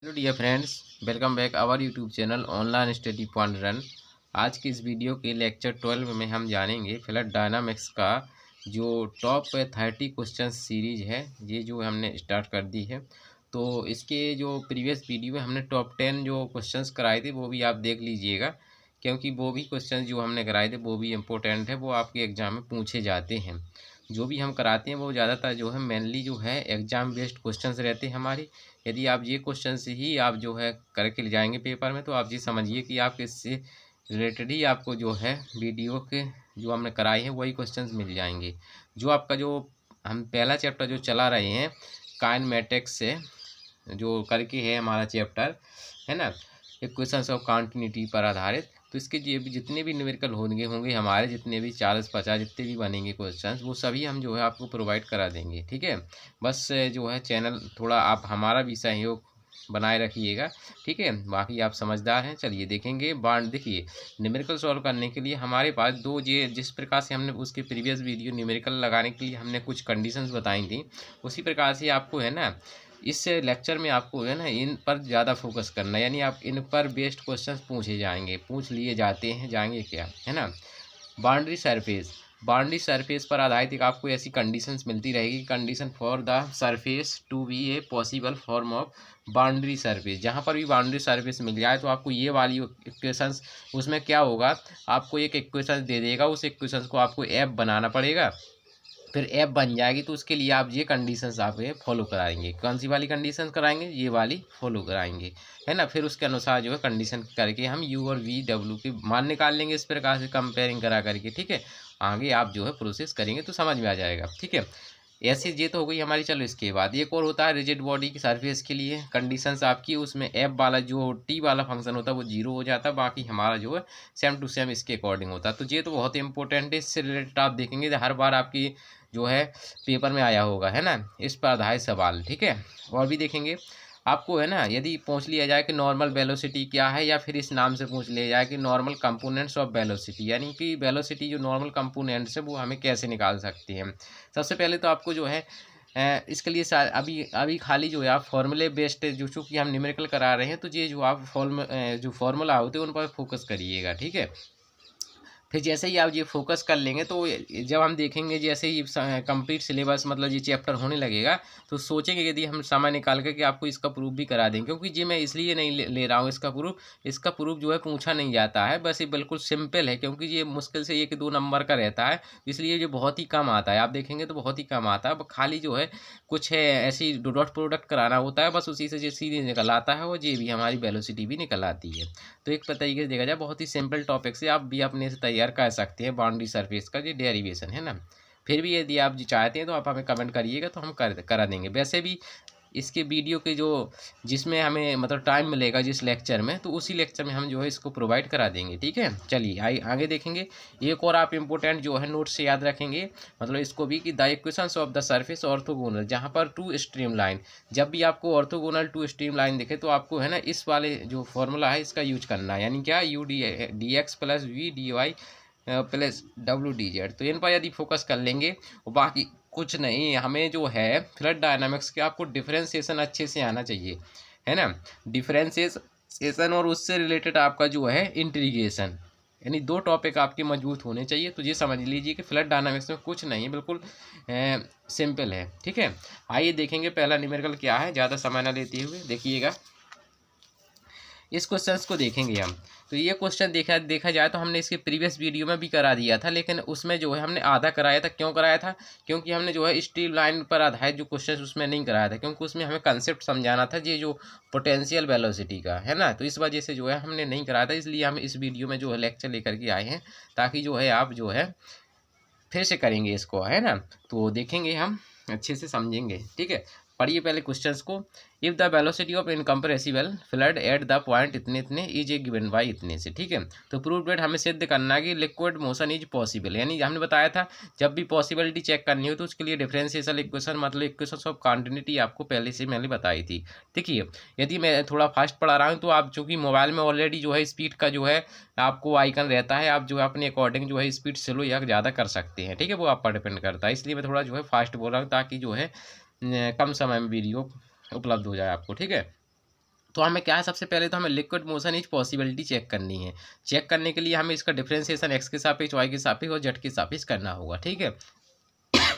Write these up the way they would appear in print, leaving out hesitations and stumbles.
Hello dear friends, welcome back our YouTube channel online study point run. आज की इस video के lecture 12 में हम जानेंगे फ्लड डायनामिक्स का जो टॉप 30 क्वेश्चन सीरीज है, ये जो हमने स्टार्ट कर दी है। तो इसके जो प्रीवियस वीडियो में हमने टॉप 10 जो क्वेश्चंस कराए थे वो भी आप देख लीजिएगा, क्योंकि वो भी क्वेश्चंस जो हमने कराए थे वो भी इम्पोर्टेंट है, वो आपके एग्ज़ाम में पूछे जाते हैं। जो भी हम कराते हैं वो ज़्यादातर जो है मेनली जो है एग्ज़ाम बेस्ड क्वेश्चंस रहते हैं हमारे। यदि आप ये क्वेश्चंस ही आप जो है करके ले जाएंगे पेपर में, तो आप ये समझिए कि आप इससे रिलेटेड ही आपको जो है वीडियो के जो हमने कराए हैं वही क्वेश्चंस मिल जाएंगे। जो आपका जो हम पहला चैप्टर जो चला रहे हैं काइनेमेटिक्स से जो करके है हमारा चैप्टर, है ना, इक्वेशंस ऑफ कॉन्टिन्यूटी पर आधारित। तो इसके ये भी जितने भी न्यूमेरिकल होंगे हमारे, जितने भी 40-50 जितने भी बनेंगे क्वेश्चंस, वो सभी हम जो है आपको प्रोवाइड करा देंगे। ठीक है, बस जो है चैनल थोड़ा आप हमारा भी सहयोग बनाए रखिएगा। ठीक है, बाकी आप समझदार हैं। चलिए देखेंगे बांड। देखिए, न्यूमेरिकल सॉल्व करने के लिए हमारे पास दो, ये जिस प्रकार से हमने उसके प्रीवियस वीडियो न्यूमेरिकल लगाने के लिए हमने कुछ कंडीशंस बताई थी, उसी प्रकार से आपको है ना इस लेक्चर में आपको है ना इन पर ज़्यादा फोकस करना है। यानी आप इन पर बेस्ड क्वेश्चंस पूछे जाएंगे, पूछ लिए जाते हैं, जाएंगे क्या, है ना। बाउंड्री सरफेस पर आधारित एक आपको ऐसी कंडीशंस मिलती रहेगी, condition for the surface to be a possible form of boundary surface. जहाँ पर भी बाउंड्री सरफेस मिल जाए तो आपको ये वाली इक्वेशंस, उसमें क्या होगा, आपको एक इक्वेशन दे देगा, उस इक्वेशंस को आपको एफ बनाना पड़ेगा। फिर ऐप बन जाएगी तो उसके लिए आप ये कंडीशंस आप ये फॉलो कराएंगे। कौन सी वाली कंडीशंस कराएंगे, ये वाली फॉलो कराएंगे, है ना। फिर उसके अनुसार जो है कंडीशन करके हम यू और वी डब्ल्यू के मान निकाल लेंगे, इस प्रकार से कंपेयरिंग करा करके। ठीक है, आगे आप जो है प्रोसेस करेंगे तो समझ में आ जाएगा। ठीक है, ऐसी ये तो हो गई हमारी। चलो इसके बाद एक और होता है रिजिड बॉडी की सरफेस के लिए कंडीशंस आपकी, उसमें एफ वाला जो टी वाला फंक्शन होता है वो जीरो हो जाता है, बाकी हमारा जो है सेम टू सेम इसके अकॉर्डिंग होता है। तो ये तो बहुत इंपॉर्टेंट है, इससे रिलेटेड आप देखेंगे हर बार आपकी जो है पेपर में आया होगा, है ना, इस पर आधारित सवाल। ठीक है, और भी देखेंगे आपको, है ना। यदि पूछ लिया जाए कि नॉर्मल वेलोसिटी क्या है, या फिर इस नाम से पूछ लिया जाए कि नॉर्मल कंपोनेंट्स ऑफ वेलोसिटी, यानी कि वेलोसिटी जो नॉर्मल कंपोनेंट्स है वो हमें कैसे निकाल सकते हैं। सबसे पहले तो आपको जो है इसके लिए अभी अभी खाली जो है आप फॉर्मूले बेस्ड, जो चूँकि हम न्यूमेरिकल करा रहे हैं, तो ये जो आप जो फार्मूला होते हैं उन पर फोकस करिएगा। ठीक है, फिर जैसे ही आप ये फोकस कर लेंगे तो जब हम देखेंगे जैसे ही कंप्लीट सिलेबस मतलब ये चैप्टर होने लगेगा, तो सोचेंगे यदि हम समय निकाल कर के आपको इसका प्रूफ भी करा दें, क्योंकि ये मैं इसलिए नहीं ले रहा हूँ इसका प्रूफ जो है पूछा नहीं जाता है, बस ये बिल्कुल सिंपल है, क्योंकि ये मुश्किल से 1-2 नंबर का रहता है, इसलिए ये बहुत ही कम आता है। आप देखेंगे तो बहुत ही कम आता है, खाली जो है कुछ है ऐसी डॉट प्रोडक्ट कराना होता है, बस उसी से जो सीरीज निकल आता है, और ये भी हमारी वेलोसिटी भी निकल आती है। तो एक तरीके से देखा जाए बहुत ही सिंपल टॉपिक से आप भी अपने से तैयार कर सकते हैं बाउंड्री सरफेस का जो डेरिवेशन, है ना। फिर भी यदि आप चाहते हैं तो आप हमें कमेंट करिएगा, तो हम करा देंगे। वैसे भी इसके वीडियो के जो जिसमें हमें मतलब टाइम मिलेगा जिस लेक्चर में, तो उसी लेक्चर में हम जो है इसको प्रोवाइड करा देंगे। ठीक है, चलिए आगे देखेंगे। एक और आप इम्पोर्टेंट जो है नोट से याद रखेंगे, मतलब इसको भी, कि the equations of the surface orthogonal, जहाँ पर टू स्ट्रीम लाइन, जब भी आपको ऑर्थोगोनल टू स्ट्रीम लाइन दिखे तो आपको है ना इस वाले जो फॉर्मूला है इसका यूज करना है, यानी क्या, u d x plus v d y plus डब्ल्यू डी जेड। तो इन पर यदि फोकस कर लेंगे, और बाकी कुछ नहीं, हमें जो है फ्लड डायनामिक्स के आपको डिफरेंशिएशन अच्छे से आना चाहिए, है ना, डिफरेंशिएशन, और उससे रिलेटेड आपका जो है इंटीग्रेशन, यानी 2 टॉपिक आपके मजबूत होने चाहिए। तो ये समझ लीजिए कि फ्लड डायनामिक्स में कुछ नहीं है, बिल्कुल सिंपल है। ठीक है, आइए देखेंगे पहला न्यूमेरिकल क्या है, ज़्यादा समय न लेते हुए देखिएगा। इस क्वेश्चंस को देखेंगे हम। तो ये क्वेश्चन देखा जाए तो हमने इसके प्रीवियस वीडियो में भी करा दिया था, लेकिन उसमें जो है हमने आधा कराया था। क्यों कराया था, क्योंकि हमने जो है स्ट्रीम लाइन पर आधारित जो क्वेश्चन उसमें नहीं कराया था, क्योंकि उसमें हमें कंसेप्ट समझाना था ये जो पोटेंशियल वेलोसिटी का, है ना। तो इस वजह से जो है हमने नहीं कराया था, इसलिए हम इस वीडियो में जो है लेक्चर लेकर के आए हैं, ताकि जो है आप जो है फिर से करेंगे इसको, है ना। तो देखेंगे हम, अच्छे से समझेंगे। ठीक है, पढ़िए पहले क्वेश्चंस को। If the velocity of incompressible flood at the point इतने इतने इज ए गिवन बाई इतने से। ठीक है, तो प्रूव डेट हमें सिद्ध करना है कि लिक्विड मोशन इज पॉसिबल, यानी हमने बताया था जब भी पॉसिबिलिटी चेक करनी हो तो उसके लिए डिफरेंशियल इक्वेशन मतलब इक्वेशन ऑफ कॉन्टिन्यूटी आपको पहले से मैंने बताई थी। देखिए, यदि मैं थोड़ा फास्ट पढ़ा रहा हूँ तो आप चूँकि मोबाइल में ऑलरेडी जो है स्पीड का जो है आपको आइकन रहता है, आप जो है अपने अकॉर्डिंग जो है स्पीड स्लो या ज़्यादा कर सकते हैं। ठीक है, वो आप पर डिपेंड करता है, इसलिए मैं थोड़ा जो है फास्ट बोल रहा हूँ, ताकि जो है कम समय में वीडियो उपलब्ध हो जाए आपको। ठीक है, तो हमें क्या है, सबसे पहले तो हमें liquid motion is possibility check करनी है। चेक करने के लिए हमें इसका डिफरेंशिएशन एक्स के सापेक्ष, वाई के सापेक्ष और जेड के सापेक्ष करना होगा, ठीक है।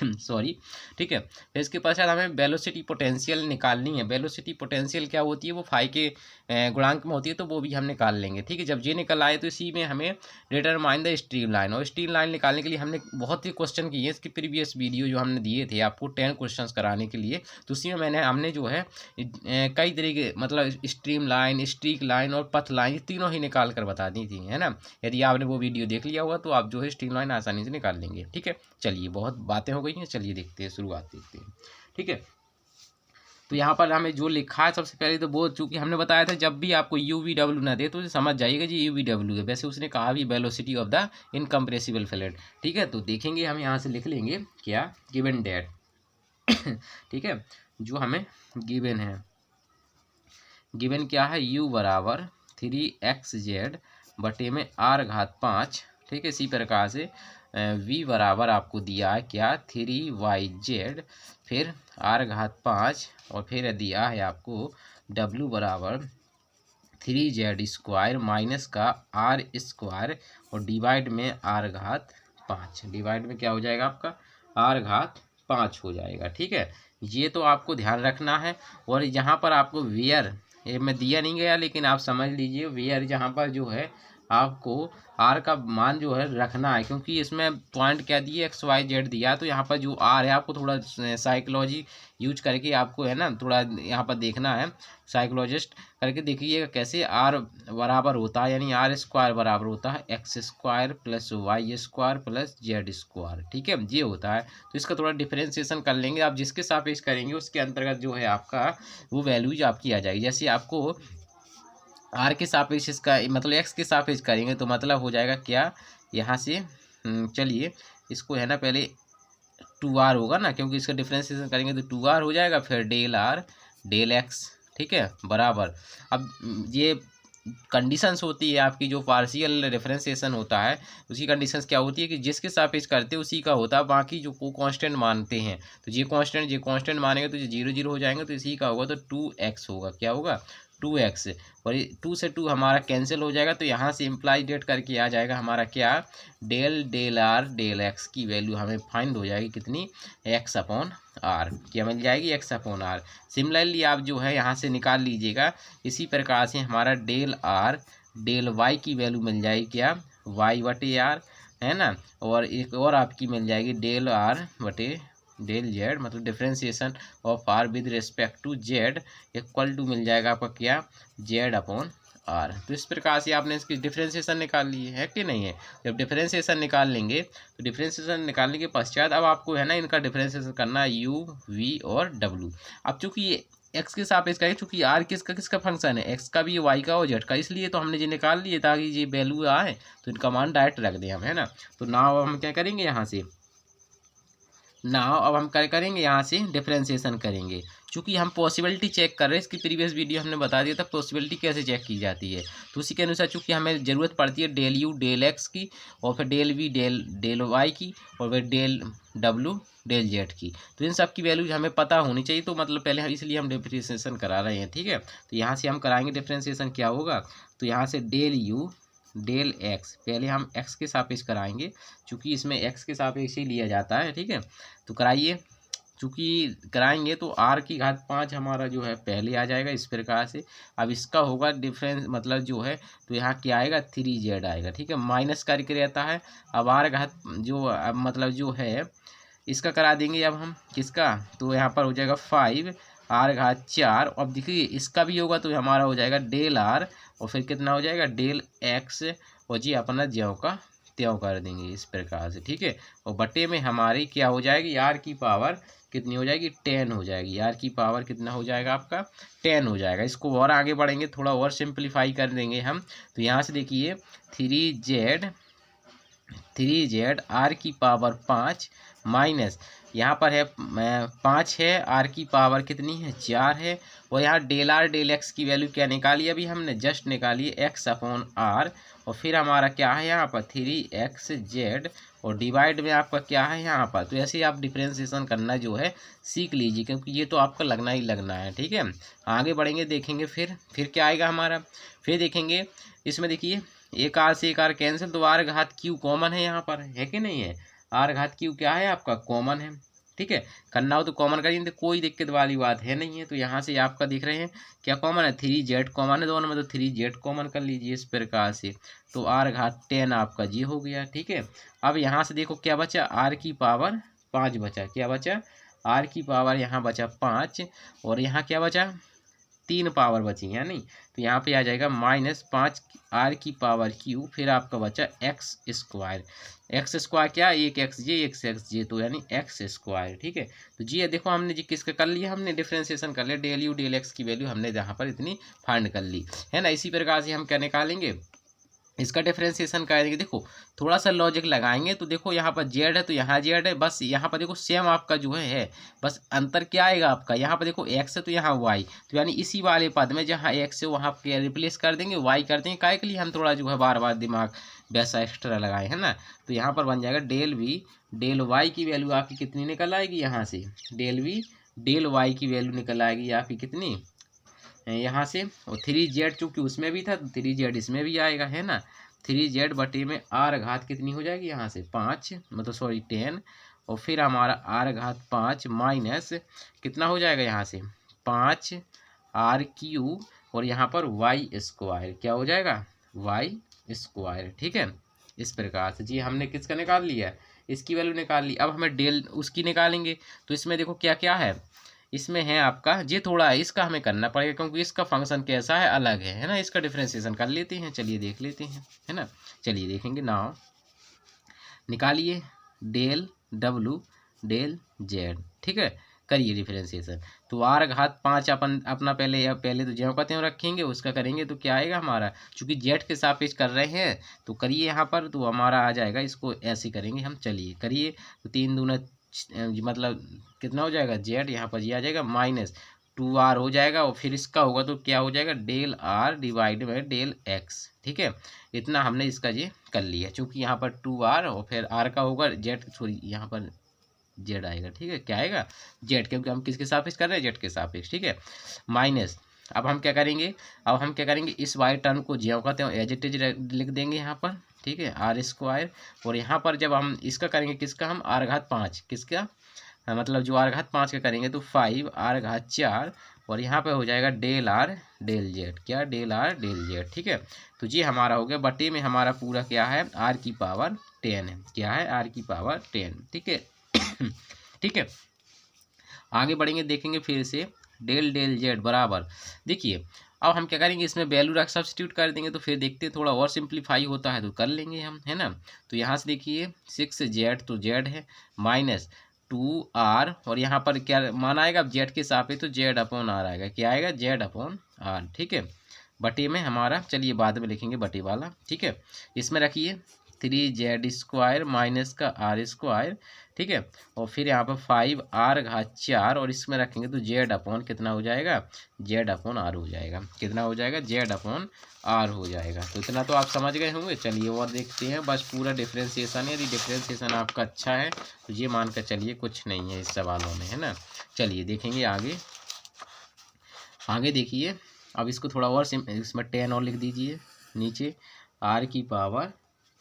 सॉरी, ठीक है। फिर इसके पश्चात हमें वेलोसिटी पोटेंशियल निकालनी है। वेलोसिटी पोटेंशियल क्या होती है, वो फाई के गुणांक में होती है, तो वो भी हम निकाल लेंगे, ठीक है। जब ये निकल आए तो इसी में हमें डिटरमाइन द स्ट्रीम लाइन, और स्ट्रीम लाइन निकालने के लिए हमने बहुत ही क्वेश्चन किए इसकी प्रीवियस वीडियो जो हमने दिए थे आपको 10 क्वेश्चन कराने के लिए, तो उसी में हमने जो है कई तरीके मतलब स्ट्रीम लाइन, स्ट्रीक लाइन और पथ लाइन, ये तीनों ही निकाल कर बता दी थी, है ना। यदि आपने वो वीडियो देख लिया होगा तो आप जो है स्ट्रीम लाइन आसानी से निकाल लेंगे, ठीक है। चलिए, बहुत बातें हो गई हैं, चलिए देखते हैं, शुरुआत देखते हैं, ठीक है। तो यहाँ पर हमें जो लिखा है सबसे पहले तो वो, चूंकि हमने बताया था जब भी आपको यू वी डब्ल्यू ना दे तो समझ जाइएगा जी यू वी डब्ल्यू है। वैसे उसने कहा भी velocity of the incompressible fluid, ठीक है। तो देखेंगे हम यहाँ से लिख लेंगे क्या, गिवन डेट ठीक है, जो हमें गिवन है, गिवन क्या है, u बराबर 3xz बटे में r⁵ ठीक है। इसी प्रकार से v बराबर आपको दिया है क्या, 3yz, फिर r⁵ और फिर दिया है आपको w बराबर 3z² माइनस का r² और डिवाइड में r⁵, डिवाइड में क्या हो जाएगा आपका, r⁵ हो जाएगा, ठीक है। ये तो आपको ध्यान रखना है। और यहाँ पर आपको वेयर, ये मैं दिया नहीं गया लेकिन आप समझ लीजिए, वेयर जहाँ पर जो है आपको आर का मान जो है रखना है, क्योंकि इसमें पॉइंट क्या दिए, एक्स वाई जेड दिया, तो यहाँ पर जो आर है आपको थोड़ा साइकोलॉजी यूज करके आपको है ना थोड़ा यहाँ पर देखना है, साइकोलॉजिस्ट करके देखिएगा कैसे आर बराबर होता है, यानी r² बराबर होता है x² plus y² plus z², ठीक है, ये होता है। तो इसका थोड़ा डिफरेंशिएशन कर लेंगे, आप जिसके सापेक्ष करेंगे उसके अंतर्गत जो है आपका वो वैल्यूज आपकी आ जाएगी। जैसे आपको आर के सापेक्ष इसका मतलब एक्स के सापेक्ष करेंगे तो मतलब हो जाएगा क्या, यहाँ से चलिए इसको है ना पहले 2r होगा ना, क्योंकि इसका डिफरेंशिएशन करेंगे तो 2r हो जाएगा, फिर डेल आर डेल एक्स, ठीक है, बराबर। अब ये कंडीशंस होती है आपकी, जो पार्शियल डिफरेंशिएशन होता है उसकी कंडीशंस क्या होती है कि जिसके सापेक्ष करते हैं उसी का होता है, बाकी जो को कांस्टेंट मानते हैं तो ये कांस्टेंट मानेंगे तो ये 0 0 हो जाएंगे, तो इसी का होगा तो 2x होगा, क्या होगा 2x, और 2 से 2 हमारा कैंसिल हो जाएगा, तो यहाँ से इम्प्लाई डेट करके आ जाएगा हमारा क्या, डेल आर डेल एक्स की वैल्यू हमें फाइंड हो जाएगी कितनी, x/r, क्या मिल जाएगी x/r। सिमिलरली आप जो है यहाँ से निकाल लीजिएगा, इसी प्रकार से हमारा डेल आर डेल वाई की वैल्यू मिल जाएगी क्या, y/r, है ना। और एक और आपकी मिल जाएगी डेल आर बटे डेल जेड, मतलब differentiation of R with respect to Z equal to मिल जाएगा आपका क्या, z/r। तो इस प्रकार से आपने इसकी डिफरेंशिएशन निकाल ली है कि नहीं है। जब डिफरेंशिएशन निकाल लेंगे तो डिफरेंशिएशन निकालने के पश्चात अब आपको है ना इनका डिफरेंशिएशन करना है u, v और w। अब चूंकि ये एक्स के सापेक्ष का है, चूंकि आर किसका फंक्शन है, एक्स का भी, वाई का और जेड का, इसलिए तो हमने ये निकाल लिए ताकि ये वैल्यू आए तो इनका मान डायरेक्ट रख दें हम, है ना। तो नाउ हम क्या करेंगे, यहाँ से अब हम क्या करेंगे, यहाँ से डिफरेंशिएशन करेंगे। चूंकि हम पॉसिबिलिटी चेक कर रहे हैं, इसकी प्रीवियस वीडियो हमने बता दिया था पॉसिबिलिटी कैसे चेक की जाती है, तो उसी के अनुसार चूंकि हमें ज़रूरत पड़ती है डेल यू डेल एक्स की, और फिर डेल वी डेल वाई की, और फिर डेल डब्ल्यू डेल जेड की, तो इन सब की वैल्यूज हमें पता होनी चाहिए। तो मतलब पहले इसलिए हम डिफरेंशिएशन करा रहे हैं, ठीक है। तो यहाँ से हम कराएंगे डिफरेंशिएशन, क्या होगा, तो यहाँ से डेल यू डेल एक्स, पहले हम एक्स के सापेक्ष कराएंगे, चूँकि इसमें एक्स के सापेक्ष ही लिया जाता है, ठीक है। तो कराइए, चूँकि कराएंगे तो r⁵ हमारा जो है पहले आ जाएगा इस प्रकार से। अब इसका होगा डिफरेंस मतलब जो है, तो यहाँ क्या आएगा 3z आएगा, ठीक है, माइनस करके रहता है। अब जो अब मतलब जो है इसका करा देंगे अब हम किसका, तो यहाँ पर हो जाएगा 5r⁴। अब देखिए इसका भी होगा तो हमारा हो जाएगा डेल आर, और फिर कितना हो जाएगा डेल एक्स, और जी अपना ज्यों का त्यों कर देंगे इस प्रकार से, ठीक है। और बटे में हमारी क्या हो जाएगी, आर की पावर कितनी हो जाएगी, 10 हो जाएगी, आर की पावर कितना हो जाएगा आपका 10 हो जाएगा। इसको और आगे बढ़ेंगे, थोड़ा और सिंप्लीफाई कर देंगे हम। तो यहाँ से देखिए 3z r की पावर 5 माइनस यहाँ पर है 5 है, आर की पावर कितनी है 4 है, और यहाँ डेल आर डेल एक्स की वैल्यू क्या निकाली अभी हमने, जस्ट निकाली एक्स अपॉन आर, और फिर हमारा क्या है यहाँ पर 3xz, और डिवाइड में आपका क्या है यहाँ पर। तो ऐसे ही आप डिफ्रेंशिएशन करना जो है सीख लीजिए, क्योंकि ये तो आपका लगना ही लगना है, ठीक है। आगे बढ़ेंगे देखेंगे फिर क्या आएगा हमारा, फिर देखेंगे इसमें देखिए एक आर से एक आर कैंसिल, तो आर घात क्यू कॉमन है यहाँ पर, है कि नहीं है, आर घात क्यू क्या है आपका कॉमन है, ठीक है। करना हो तो कॉमन करिए, तो कोई दिक्कत वाली बात है नहीं है। तो यहाँ से आपका दिख रहे हैं क्या कॉमन है, 3z कॉमन है दोनों में, तो 3z कॉमन कर लीजिए इस प्रकार से, तो आर घात 10 आपका जी हो गया, ठीक है। अब यहाँ से देखो क्या बचा, आर की पावर 5 बचा, क्या बचा, आर की पावर यहाँ बचा 5, और यहाँ क्या बचा 3 पावर बची है नहीं, तो यहाँ पे आ जाएगा -5 आर की पावर क्यू, फिर आपका बचा एक्स स्क्वायर, एक्स स्क्वायर क्या, एक एक्स जे, तो यानी एक्स स्क्वायर, ठीक है। तो जी देखो हमने जी किसका कर लिया, हमने डिफ्रेंशिएशन कर लिया, डेल यू डेल एक्स की वैल्यू हमने यहाँ पर इतनी फाइंड कर ली है ना। इसी प्रकार से हम क्या निकालेंगे, इसका डिफ्रेंशिएशन करेंगे। देखो थोड़ा सा लॉजिक लगाएंगे, तो देखो यहाँ पर जेड है तो यहाँ जेड है, बस यहाँ पर देखो सेम आपका जो है बस अंतर क्या आएगा आपका, यहाँ पर देखो एक्स है तो यहाँ वाई, तो यानी इसी वाले पद में जहाँ एक्स है वहाँ पे रिप्लेस कर देंगे, वाई कर देंगे, काय के लिए हम थोड़ा जो है बार बार दिमाग वैसा एक्स्ट्रा लगाए है ना। तो यहाँ पर बन जाएगा डेल वी डेल वाई की वैल्यू आपकी कितनी निकल आएगी, यहाँ से डेल वी डेल वाई की वैल्यू निकल आएगी आपकी कितनी यहाँ से, और 3z चूँकि उसमें भी था तो 3z इसमें भी आएगा है ना, 3z बटे में आर घात कितनी हो जाएगी यहाँ से 5, मतलब सॉरी 10, और फिर हमारा आर घात 5 माइनस कितना हो जाएगा यहाँ से 5 आर क्यू, और यहाँ पर वाई स्क्वायर क्या हो जाएगा वाई स्क्वायर, ठीक है। इस प्रकार से जी हमने किसका निकाल लिया, इसकी वैल्यू निकाल ली। अब हमें डेल उसकी निकालेंगे, तो इसमें देखो क्या क्या है, इसमें है आपका ये थोड़ा है इसका हमें करना पड़ेगा, क्योंकि इसका फंक्शन कैसा है अलग है ना। इसका डिफ्रेंशिएशन कर लेते हैं, चलिए देख लेते हैं है ना। चलिए देखेंगे नाउ, निकालिए डेल डब्लू डेल जेड, ठीक है, करिए डिफ्रेंशिएशन। तो आर घात 5 अपन अपना पहले तो ज्यों का त्यों रखेंगे, उसका करेंगे तो क्या आएगा हमारा, चूंकि जेड के सापेक्ष कर रहे हैं तो करिए यहाँ पर, तो हमारा आ जाएगा, इसको ऐसे करेंगे हम, चलिए करिए। तो 3 दूना मतलब कितना हो जाएगा जेड, यहाँ पर ये आ जाएगा -2r हो जाएगा, और फिर इसका होगा तो क्या हो जाएगा del r divide by del x, ठीक है। इतना हमने इसका ये कर लिया, चूँकि यहाँ पर 2r और फिर r का होगा जेड, सॉरी यहाँ पर जेड आएगा, ठीक है, क्या आएगा जेड, क्योंकि हम किसके सापेक्ष कर रहे हैं जेड के सापेक्ष, ठीक है, माइनस। अब हम क्या करेंगे, इस वाई टर्म को ज्यों का त्यों एज इट इज लिख देंगे यहाँ पर, ठीक है, आर स्क्वायर, और यहाँ पर जब हम इसका करेंगे किसका, हम आर घात 5 किसका, मतलब जो आर घात 5 का करेंगे तो 5 आर घात 4, और यहाँ पे हो जाएगा डेल आर डेल जेड, क्या डेल आर डेल जेड, ठीक है। तो ये हमारा हो गया, बटे में हमारा पूरा क्या है आर की पावर 10 है, क्या है आर की पावर 10, ठीक है। ठीक है, आगे बढ़ेंगे देखेंगे फिर से डेल डेल जेड बराबर, देखिए अब हम क्या करेंगे, इसमें वैल्यू रख सब्स्टिट्यूट कर देंगे, तो फिर देखते हैं थोड़ा और सिंप्लीफाई होता है तो कर लेंगे हम है ना। तो यहाँ से देखिए 6z तो z है -2r, और यहाँ पर क्या मान आएगा, जेड के सापेक्ष तो जेड अपॉन आर आएगा, क्या आएगा जेड अपॉन आर, ठीक है, बटे में हमारा, चलिए बाद में लिखेंगे बटे वाला, ठीक है। इसमें रखिए 3z स्क्वायर माइनस का आर स्क्वायर, ठीक है, और फिर यहाँ पर 5 आर घात 4, और इसमें रखेंगे तो जेड अपॉन कितना हो जाएगा, जेड अपॉन आर हो जाएगा, कितना हो जाएगा जेड अपॉन आर हो जाएगा। तो इतना तो आप समझ गए होंगे। चलिए और देखते हैं, बस पूरा डिफ्रेंशिएशन है, यदि डिफ्रेंशिएशन आपका अच्छा है तो ये मान कर चलिए कुछ नहीं है इस सवालों में है ना। चलिए देखेंगे आगे देखिए, अब इसको थोड़ा और इसमें 10 और लिख दीजिए नीचे, आर की पावर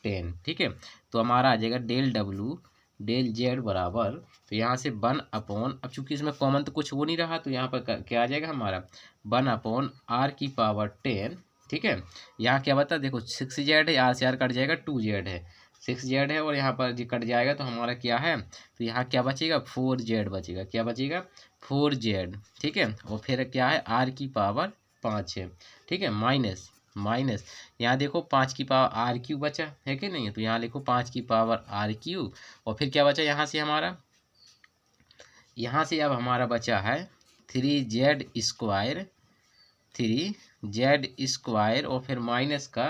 10, ठीक है। तो हमारा आ जाएगा डेल डब्लू डेल जेड बराबर, तो यहाँ से 1 अपॉन, अब चूंकि इसमें कॉमन तो कुछ हो नहीं रहा तो यहाँ पर क्या आ जाएगा हमारा 1 अपॉन आर की पावर 10, ठीक है। यहाँ क्या बता देखो 6z है, आर से आर कट जाएगा, 2z है, 6z है, और यहाँ पर जी कट जाएगा तो हमारा क्या है, तो यहाँ क्या बचेगा 4z बचेगा, क्या बचेगा 4z, ठीक है। और फिर क्या है आर की पावर 5 है, ठीक है, माइनस यहाँ देखो 5 की पावर आर क्यू बचा है कि नहीं है, तो यहाँ लिखो 5 की पावर आर क्यू, और फिर क्या बचा यहाँ से हमारा, यहाँ से अब हमारा बचा है 3z स्क्वायर और फिर माइनस का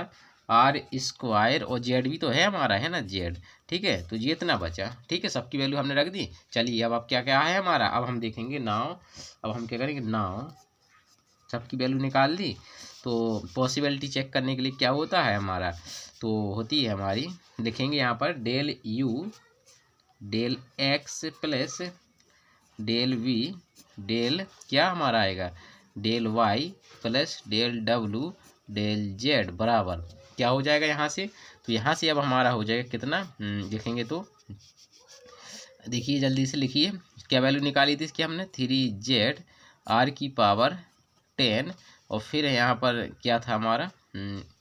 आर स्क्वायर और जेड भी तो है हमारा, है ना जेड, ठीक है। तो ये इतना बचा, ठीक है, सबकी वैल्यू हमने रख दी। चलिए अब क्या क्या है हमारा, अब हम देखेंगे नाउ, अब हम क्या करेंगे नाउ सबकी वैल्यू निकाल दी। तो पॉसिबिलिटी चेक करने के लिए क्या होता है हमारा, तो होती है हमारी, देखेंगे यहाँ पर del u del x plus del v del क्या हमारा आएगा डेल वाई प्लस डेल डब्लू डेल जेड बराबर क्या हो जाएगा यहाँ से। तो यहाँ से अब हमारा हो जाएगा कितना, देखेंगे तो देखिए जल्दी से लिखिए, क्या वैल्यू निकाली थी इसकी हमने 3z आर की पावर 10 और फिर यहाँ पर क्या था हमारा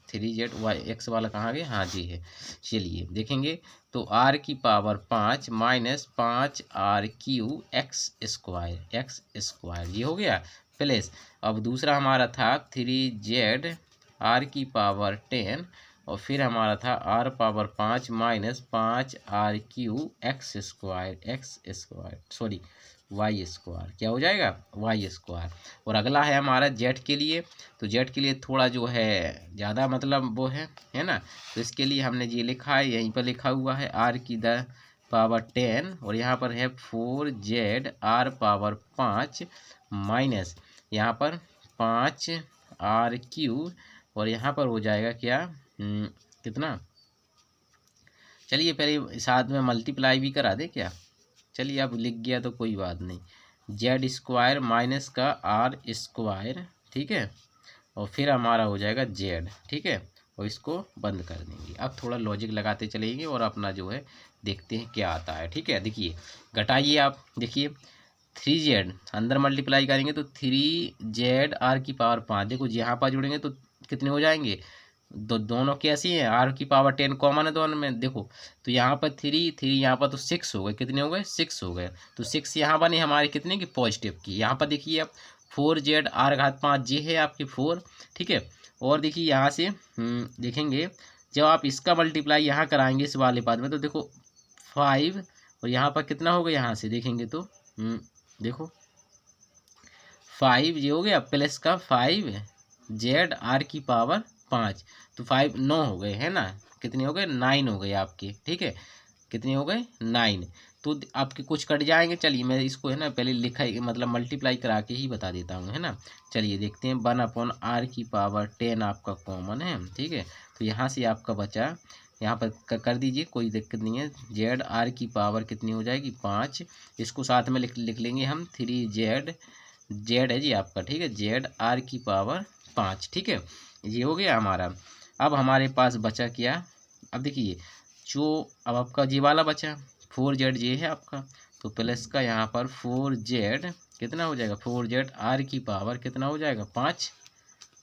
3z वाई एक्स वाला कहाँ गया, हाँ जी है। चलिए देखेंगे तो आर की power 5 minus 5 r q x square ये हो गया प्लस। अब दूसरा हमारा था 3z आर की पावर 10 और फिर हमारा था r power 5 minus 5 r q x square sorry y square क्या हो जाएगा वाई स्क्वायर। और अगला है हमारा जेड के लिए, तो जेड के लिए थोड़ा जो है ज़्यादा मतलब वो है ना, तो इसके लिए हमने ये लिखा है, यहीं पर लिखा हुआ है आर की द पावर 10 और यहाँ पर है 4z आर पावर 5 माइनस यहाँ पर 5 आर क्यू और यहाँ पर हो जाएगा क्या कितना, चलिए पहले साथ में मल्टीप्लाई भी करा दे क्या, चलिए अब लिख गया तो कोई बात नहीं, जेड स्क्वायर माइनस का आर स्क्वायर, ठीक है, और फिर हमारा हो जाएगा जेड, ठीक है, और इसको बंद कर देंगे। अब थोड़ा लॉजिक लगाते चलेंगे और अपना जो है देखते हैं क्या आता है, ठीक है। देखिए घटाइए आप, देखिए 3z अंदर मल्टीप्लाई करेंगे तो 3z आर की पावर 5, देखो यहाँ पर जुड़ेंगे तो कितने हो जाएंगे, दोनों कैसी हैं, आर की पावर 10 कॉमन है दोनों में, देखो तो यहाँ पर 3 यहाँ पर तो 6 हो गए, कितने हो गए 6 हो गए, तो 6 यहाँ बने हमारे कितने की पॉजिटिव की। यहाँ पर देखिए अब 4z आर घात 5 जे है आपकी 4, ठीक है। और देखिए यहाँ से देखेंगे जब आप इसका मल्टीप्लाई यहाँ कराएंगे इस वाले पाद में तो देखो 5 और यहाँ पर कितना होगा, यहाँ से देखेंगे तो देखो 5 ये हो गया प्लस का 5z आर की पावर 5, तो 5 9 हो गए है ना, कितने हो गए 9 हो गए आपके, ठीक है, कितने हो गए 9, तो आपके कुछ कट जाएंगे। चलिए मैं इसको है ना पहले लिखा मतलब मल्टीप्लाई करा के ही बता देता हूँ, है ना। चलिए देखते हैं 1/r की पावर 10 आपका कॉमन है, ठीक है, तो यहाँ से आपका बचा, यहाँ पर कर दीजिए कोई दिक्कत नहीं है, जेड आर की पावर कितनी हो जाएगी 5, इसको साथ में लिख लेंगे हम 3z जेड है जी आपका, ठीक है, जेड आर की पावर 5, ठीक है, ये हो गया हमारा। अब हमारे पास बचा क्या, अब देखिए जो अब आपका जी वाला बचा 4z ये है आपका, तो प्लस का यहाँ पर 4z कितना हो जाएगा 4z आर की पावर कितना हो जाएगा 5,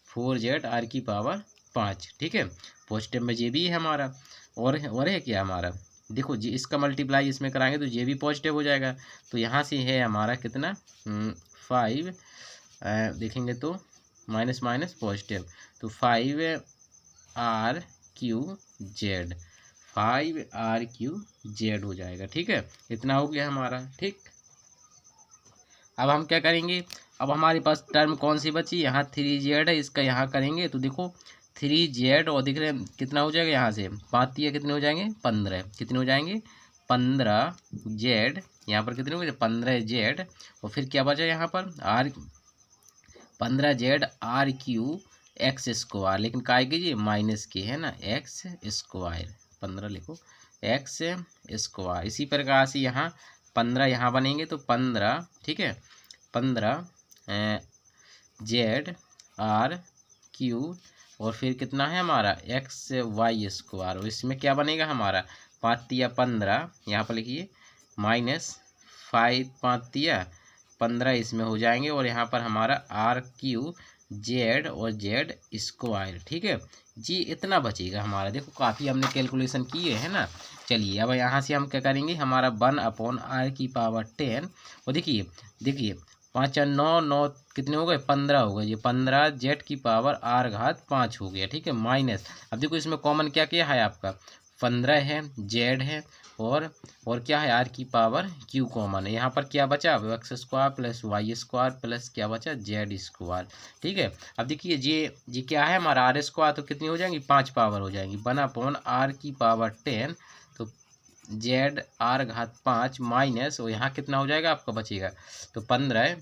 4z आर की पावर 5, ठीक है, पॉजिटिव में ये भी है हमारा। और है क्या हमारा, देखो जी इसका मल्टीप्लाई इसमें कराएंगे तो ये भी पॉजिटिव हो जाएगा, तो यहाँ से है हमारा कितना 5 देखेंगे तो माइनस माइनस पॉजिटिव, तो 5r Q Z 5r Q Z हो जाएगा, ठीक है, इतना हो गया हमारा, ठीक। अब हम क्या करेंगे, अब हमारे पास टर्म कौन सी बची, यहाँ 3z है, इसका यहाँ करेंगे तो देखो 3z और दिख रहे कितना हो जाएगा, यहाँ से 5 कितने हो जाएंगे 15, कितने हो जाएंगे 15z, यहाँ पर कितने हो गए 15z और फिर क्या बचा यहाँ पर r 15z r q x square, लेकिन काय कीजिए माइनस के है ना एक्स स्क्वायर 15 लिखो एक्स स्क्वायर। इसी प्रकार से यहाँ 15 यहाँ बनेंगे तो 15, ठीक है, 15 जेड आर क्यू और फिर कितना है हमारा एक्स वाई स्क्वायर, और इसमें क्या बनेगा हमारा 5 या 15 यहाँ पर लिखिए माइनस 5 5 या 15 इसमें हो जाएंगे और यहाँ पर हमारा आर क्यू जेड और जेड स्क्वायर, ठीक है जी, इतना बचेगा हमारा। देखो काफ़ी हमने कैलकुलेशन किए है ना। चलिए अब यहाँ से हम क्या करेंगे, हमारा 1/r की पावर 10 और देखिए 5 और 9 9 कितने हो गए 15 हो गए, ये 15 जेड की पावर r घात 5 हो गया, ठीक है, माइनस अब देखो इसमें कॉमन क्या किया है आपका 15 है, जेड है और क्या है, आर की पावर क्यू कॉमन है। यहाँ पर क्या बचा, x square plus Y square plus क्या बचा, जेड स्क्वायर। ठीक है, अब देखिए ये क्या है हमारा आर स्क्वायर, तो कितनी हो जाएंगी, 5 पावर हो जाएंगी, 1 आर की पावर 10, तो जेड आर घात 5 माइनस, और यहाँ कितना हो जाएगा आपका बचेगा, तो 15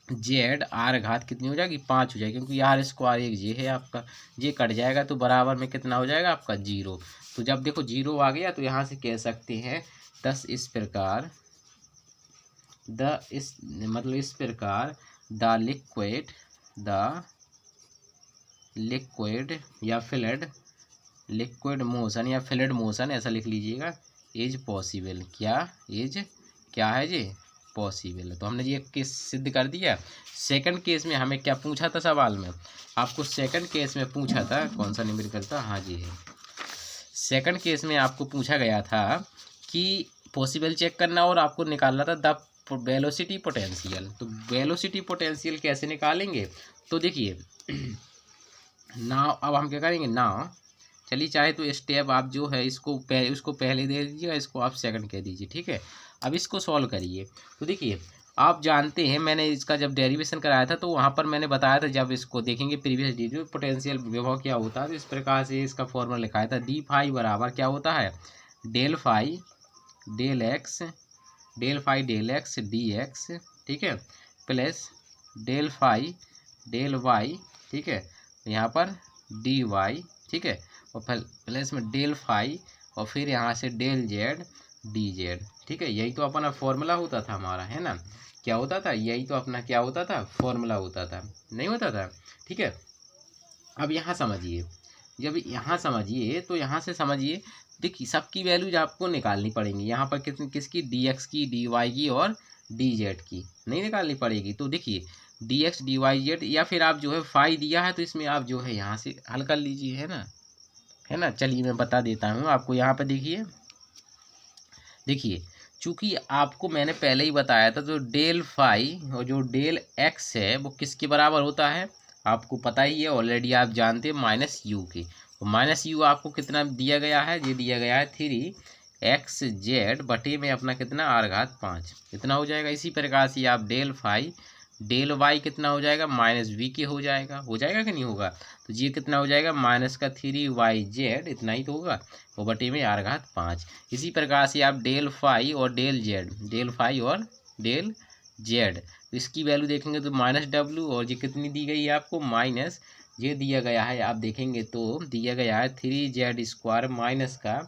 जेड आर घात कितनी हो जाएगी, 5 हो जाएगी, क्योंकि आर स्क्वायर एक जे है आपका, जे कट जाएगा तो बराबर में कितना हो जाएगा आपका 0। तो जब देखो 0 आ गया तो यहाँ से कह सकते हैं इस प्रकार इस प्रकार द लिक्विड या लिक्विड मोशन या फ्लूइड मोशन, ऐसा लिख लीजिएगा, इज पॉसिबल, क्या है जी, पॉसिबल है। तो हमने ये केस सिद्ध कर दिया। सेकंड केस में हमें क्या पूछा था सवाल में, आपको सेकंड केस में पूछा था, कौन सा न्यूमेरिकल था, हाँ जी है, सेकंड केस में आपको पूछा गया था कि पॉसिबल चेक करना और आपको निकालना था द वेलोसिटी पोटेंशियल। तो वेलोसिटी पोटेंशियल कैसे निकालेंगे, तो देखिए नाउ अब हम क्या करेंगे, नाउ चलिए चाहे तो स्टेप आप जो है इसको पहले दे दीजिएगा, इसको आप सेकंड कह दीजिए। ठीक है, अब इसको सॉल्व करिए। तो देखिए आप जानते हैं मैंने इसका जब डेरिवेशन कराया था तो वहाँ पर मैंने बताया था, जब इसको देखेंगे प्रीवियस वीडियो, पोटेंशियल विभव क्या होता है, तो इस प्रकार से इसका फॉर्मूला लिखाया था, डी फाई बराबर क्या होता है, del phi del x d x, ठीक है, plus del phi del y, ठीक है, यहाँ पर डी वाई, ठीक है, और प्लस में डेल फाई और फिर यहाँ से डेल जेड डी जेड। ठीक है, यही तो अपना फॉर्मूला होता था हमारा, है ना, क्या होता था, यही तो अपना क्या होता था, फॉर्मूला होता था, नहीं होता था। ठीक है, अब यहाँ समझिए, जब यहाँ समझिए तो यहाँ से समझिए, देखिए सबकी वैल्यूज आपको निकालनी पड़ेंगी, यहाँ पर किसकी, डी एक्स की, डी वाई की और डी जेड की नहीं निकालनी पड़ेगी। तो देखिए d x d y z, या फिर आप जो है फाई दिया है तो इसमें आप जो है यहाँ से हल कर लीजिए, है ना। चलिए मैं बता देता हूँ आपको, यहाँ पर देखिए चूँकि आपको मैंने पहले ही बताया था, जो डेल फाई और जो डेल एक्स है वो किसके बराबर होता है, आपको पता ही है ऑलरेडी, आप जानते हैं माइनस यू के। माइनस यू आपको कितना दिया गया है, ये दिया गया है 3xz बटे में अपना कितना आर घात 5, इतना हो जाएगा। इसी प्रकार से आप डेल फाई डेल वाई कितना हो जाएगा, माइनस वी के हो जाएगा कि नहीं होगा, तो ये कितना हो जाएगा, माइनस का 3yz, इतना ही तो होगा, वो बटे में आर घात 5। इसी प्रकार से आप डेल फाई और डेल जेड, तो इसकी वैल्यू देखेंगे तो माइनस डब्ल्यू, और ये कितनी दी गई है आपको, माइनस ये दिया गया है, आप देखेंगे तो दिया गया है 3z स्क्वायर माइनस का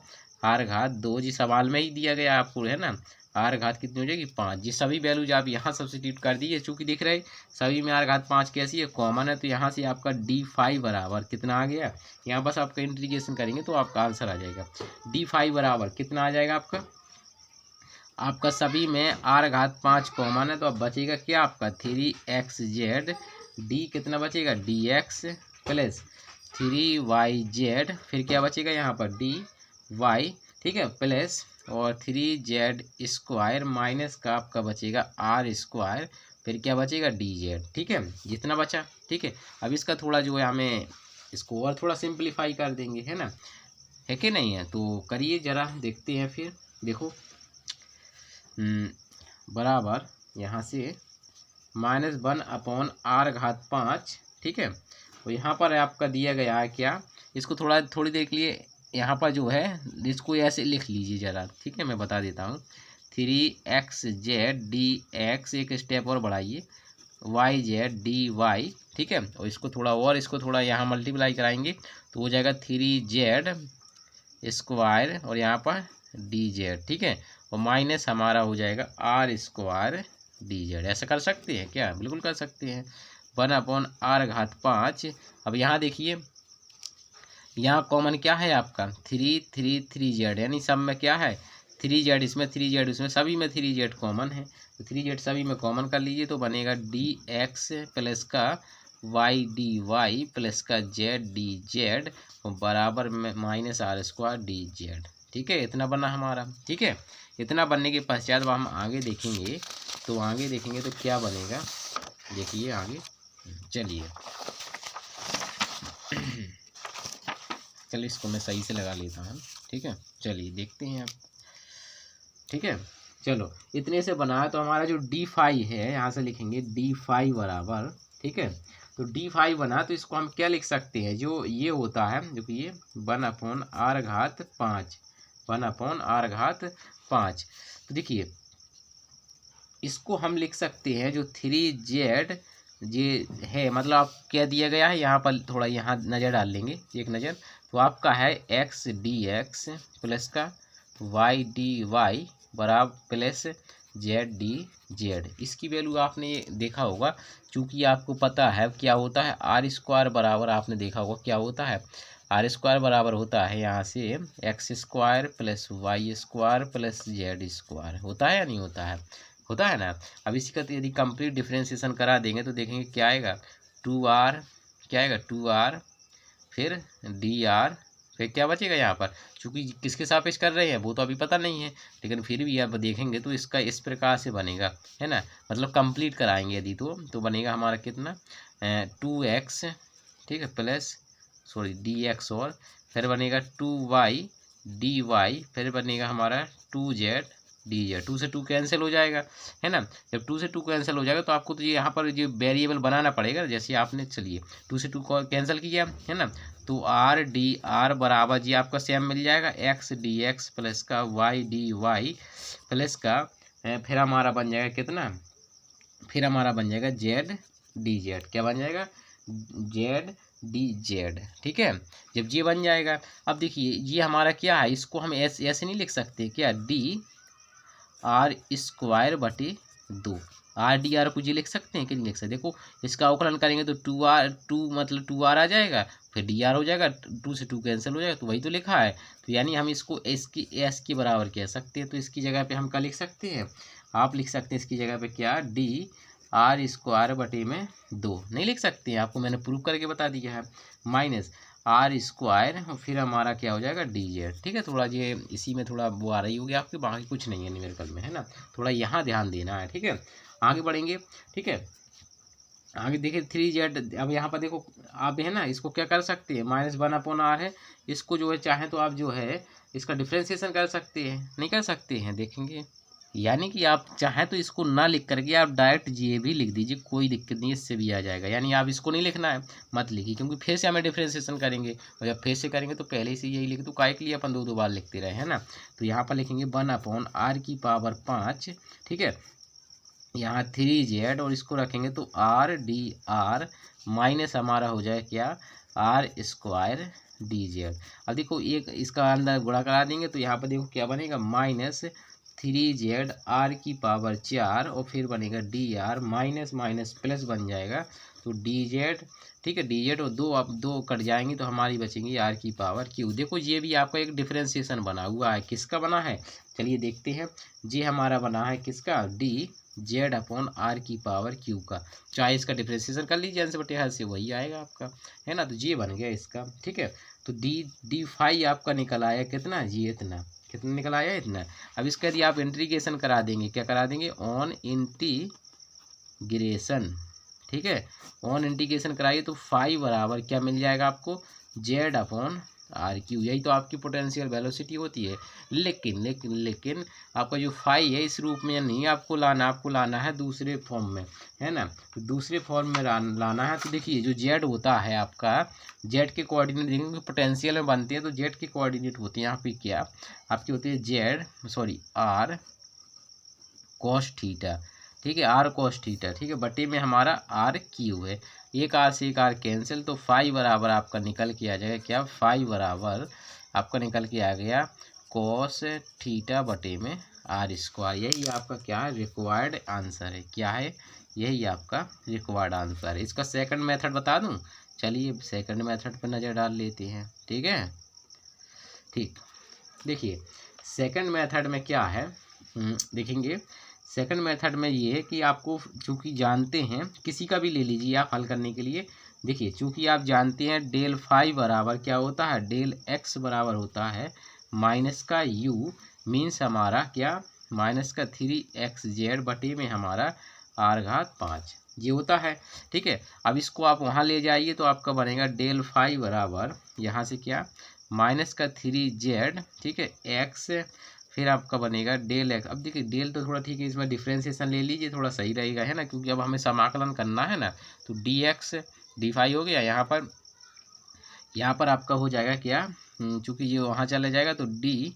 आर घात 2, जी सवाल में ही दिया गया आपको, है ना, आर घात कितनी हो जाएगी 5। ये सभी वैल्यूज आप यहाँ सब्स्टिट्यूट कर दीजिए, चूँकि दिख रहे सभी में आर घात 5 कैसी है, कॉमन है, तो यहाँ से आपका डी फाई बराबर कितना आ गया, यहाँ बस आपका इंटीग्रेशन करेंगे तो आपका आंसर आ जाएगा। डी फाई बराबर कितना आ जाएगा आपका सभी में आर घात 5 कॉमन है, तो अब बचेगा क्या आपका 3xz, डी कितना बचेगा, डी एक्स प्लस 3yz, फिर क्या बचेगा यहाँ पर डी वाई, ठीक है, प्लस और 3z स्क्वायर माइनस का आपका बचेगा आर स्क्वायर, फिर क्या बचेगा डी जेड। ठीक है, जितना बचा, ठीक है। अब इसका थोड़ा जो है हमें इसको और थोड़ा सिंप्लीफाई कर देंगे, है ना, है कि नहीं है, तो करिए ज़रा देखते हैं। फिर देखो बराबर यहाँ से -1 आर घात 5, ठीक है, तो यहाँ पर आपका दिया गया है क्या, इसको थोड़ी देर के लिए यहाँ पर जो है इसको ऐसे लिख लीजिए ज़रा, ठीक है, मैं बता देता हूँ। 3xz डी एक्स, एक स्टेप और बढ़ाइए, yz डी वाई, ठीक है, और इसको थोड़ा यहाँ मल्टीप्लाई कराएंगे तो हो जाएगा 3z स्क्वायर और यहाँ पर डी जेड, ठीक है, और माइनस हमारा हो जाएगा आर स्क्वायर डी जेड। ऐसा कर सकते हैं क्या, बिल्कुल कर सकते हैं, 1/r घात 5। अब यहाँ देखिए, यहाँ कॉमन क्या है आपका 3z, यानी सब में क्या है 3z, इसमें 3z, उसमें सभी में 3z कॉमन है, तो 3z सभी में कॉमन कर लीजिए तो बनेगा डी एक्स प्लस का वाई डी वाई प्लस का जेड डी जेड बराबर में minus r square d z. ठीक है, इतना बना हमारा। ठीक है, इतना बनने के पश्चात हम आगे देखेंगे, तो क्या बनेगा, देखिए आगे, चलिए चलो इसको मैं सही से लगा लेता हूँ। ठीक है, चलिए देखते हैं अब। ठीक है, चलो इतने से बना तो हमारा जो d5 है, यहाँ से लिखेंगे d5 बराबर, ठीक है, तो d5 बना तो इसको हम क्या लिख सकते हैं, जो ये होता है जो कि ये 1/r⁵ 1/r⁵ तो देखिए इसको हम लिख सकते हैं जो 3z ये है, मतलब आप क्या दिया गया है यहाँ पर, थोड़ा यहाँ नज़र डाल लेंगे एक नज़र, तो आपका है x dx प्लस का y dy बराबर प्लस z dz। इसकी वैल्यू आपने देखा होगा, चूँकि आपको पता है क्या होता है r² बराबर, आपने देखा होगा क्या होता है r² बराबर होता है यहाँ से x² plus y² plus z² होता है या नहीं होता है, होता है ना। अब इसी का यदि कंप्लीट डिफ्रेंशिएशन करा देंगे तो देखेंगे क्या आएगा 2r, क्या आएगा 2r फिर dr, फिर क्या बचेगा यहाँ पर, चूँकि किसके सापेक्ष कर रहे हैं वो तो अभी पता नहीं है, लेकिन फिर भी आप देखेंगे तो इसका इस प्रकार से बनेगा, है ना, मतलब कंप्लीट कराएंगे यदि तो बनेगा हमारा कितना 2x, ठीक है, प्लस सॉरी dx, और फिर बनेगा 2y dy, फिर बनेगा हमारा 2z dz। 2 से 2 कैंसिल हो जाएगा, है ना। जब 2 से 2 कैंसिल हो जाएगा तो आपको तो ये यहाँ पर जो वेरिएबल बनाना पड़ेगा, जैसे आपने चलिए 2 से 2 को कैंसिल किया, है ना, तो r dr बराबर जी आपका सेम मिल जाएगा x dx प्लस का y dy प्लस का फिर हमारा बन जाएगा कितना, फिर हमारा बन जाएगा z dz, क्या बन जाएगा z dz, ठीक है। जब ये बन जाएगा, अब देखिए ये हमारा क्या है, इसको हम ऐसे नहीं लिख सकते क्या, d(r²/2 r dr को जी लिख सकते हैं कि नहीं लिख सकते। देखो इसका अवकलन करेंगे तो 2 मतलब 2r आ जाएगा, फिर dr हो जाएगा, 2 से 2 कैंसिल हो जाएगा, तो वही तो लिखा है। तो यानी हम इसको इसकी s के बराबर कह सकते हैं, तो इसकी जगह पे हम क्या लिख सकते हैं, आप लिख सकते हैं इसकी जगह पे क्या d(r²/2 नहीं लिख सकते हैं, आपको मैंने प्रूव करके बता दिया है, माइनस r² फिर हमारा क्या हो जाएगा dz, ठीक है। थोड़ा ये इसी में थोड़ा वो आ रही होगी आपकी, बाकी कुछ नहीं है न्यूमेरिकल में, है ना, थोड़ा यहाँ ध्यान देना है, ठीक है। आगे बढ़ेंगे, ठीक है, आगे देखिए 3z, अब यहाँ पर देखो आप है ना, इसको क्या कर सकते हैं, -1/r है, इसको जो है चाहे तो आप जो है इसका डिफ्रेंशिएशन कर सकते हैं, नहीं कर सकते हैं, देखेंगे, यानी कि आप चाहें तो इसको ना लिख करके आप डायरेक्ट ये भी लिख दीजिए, कोई दिक्कत नहीं, इससे भी आ जाएगा। यानी आप इसको नहीं लिखना है, मत लिखिए, क्योंकि फिर से हमें डिफ्रेंशिएशन करेंगे, और जब फिर से करेंगे तो पहले से यही लिख दो, काहे के लिए अपन दो बार लिखते रहे, है ना। तो यहाँ पर लिखेंगे 1/r⁵ ठीक है, यहाँ 3z और इसको रखेंगे तो r dr माइनस हमारा हो जाए क्या r² dz। अब देखो एक इसका अंदर गुणा करा देंगे तो यहाँ पर देखो क्या बनेगा -3z r⁴ और फिर बनेगा dr माइनस माइनस प्लस बन जाएगा, तो dz, ठीक है, dz और दो अब दो कट जाएंगी तो हमारी बचेंगी r⁵ देखो ये भी आपका एक डिफरेंशिएशन बना हुआ है, किसका बना है, चलिए देखते हैं। ये हमारा बना है किसका, dz/r⁵ का, चाहे इसका डिफरेंशिएशन कर लीजिए n/r से, वही आएगा आपका, है ना। तो ये बन गया इसका, ठीक है। तो d5 आपका निकल आया कितना, ये इतना, कितना निकल आया इतना। अब इसका यदि आप इंटीग्रेशन करा देंगे, क्या करा देंगे, ऑन इंटीग्रेशन, ठीक है, ऑन इंटीग्रेशन कराइए तो 5 बराबर क्या मिल जाएगा आपको, z/r⁵, यही तो आपकी पोटेंशियल वेलोसिटी होती है। लेकिन लेकिन लेकिन आपका जो 5 है इस रूप में नहीं आपको लाना, आपको लाना है दूसरे फॉर्म में, है ना। तो दूसरे फॉर्म में लाना है, तो देखिए जो z होता है आपका, z के कोऑर्डिनेट देखेंगे पोटेंशियल में बनते हैं, तो z के कोऑर्डिनेट होते हैं यहाँ पे क्या आपकी होती है r cos थीटा, ठीक है, r cos थीटा, ठीक है, बटे में हमारा r³ है, एक r से एक r कैंसिल, तो 5 बराबर आपका निकल के आ जाएगा क्या, 5 बराबर आपका निकल के आ गया cos थीटा बटे में r²। यही आपका क्या है, रिक्वायर्ड आंसर है, क्या है, यही आपका रिक्वायर्ड आंसर है। इसका सेकंड मेथड बता दूं, चलिए सेकंड मेथड पर नज़र डाल लेते हैं, ठीक है। ठीक, देखिए सेकंड मेथड में क्या है, देखेंगे सेकंड मेथड में ये है कि आपको चूँकि जानते हैं, किसी का भी ले लीजिए आप हल करने के लिए, देखिए चूँकि आप जानते हैं del5 बराबर क्या होता है, del x बराबर होता है माइनस का u, मीन्स हमारा क्या -3xz बटे में हमारा r⁵ ये होता है, ठीक है। अब इसको आप वहाँ ले जाइए तो आपका बनेगा del5 बराबर यहाँ से क्या माइनस का 3z, ठीक है, x, फिर आपका बनेगा डेल x। अब देखिए डेल तो थोड़ा ठीक है, इसमें डिफ्रेंसिएशन ले लीजिए, थोड़ा सही रहेगा, है ना, क्योंकि अब हमें समाकलन करना है ना। तो dx dy हो गया, यहाँ पर आपका हो जाएगा क्या, चूँकि ये वहाँ चला जाएगा तो डी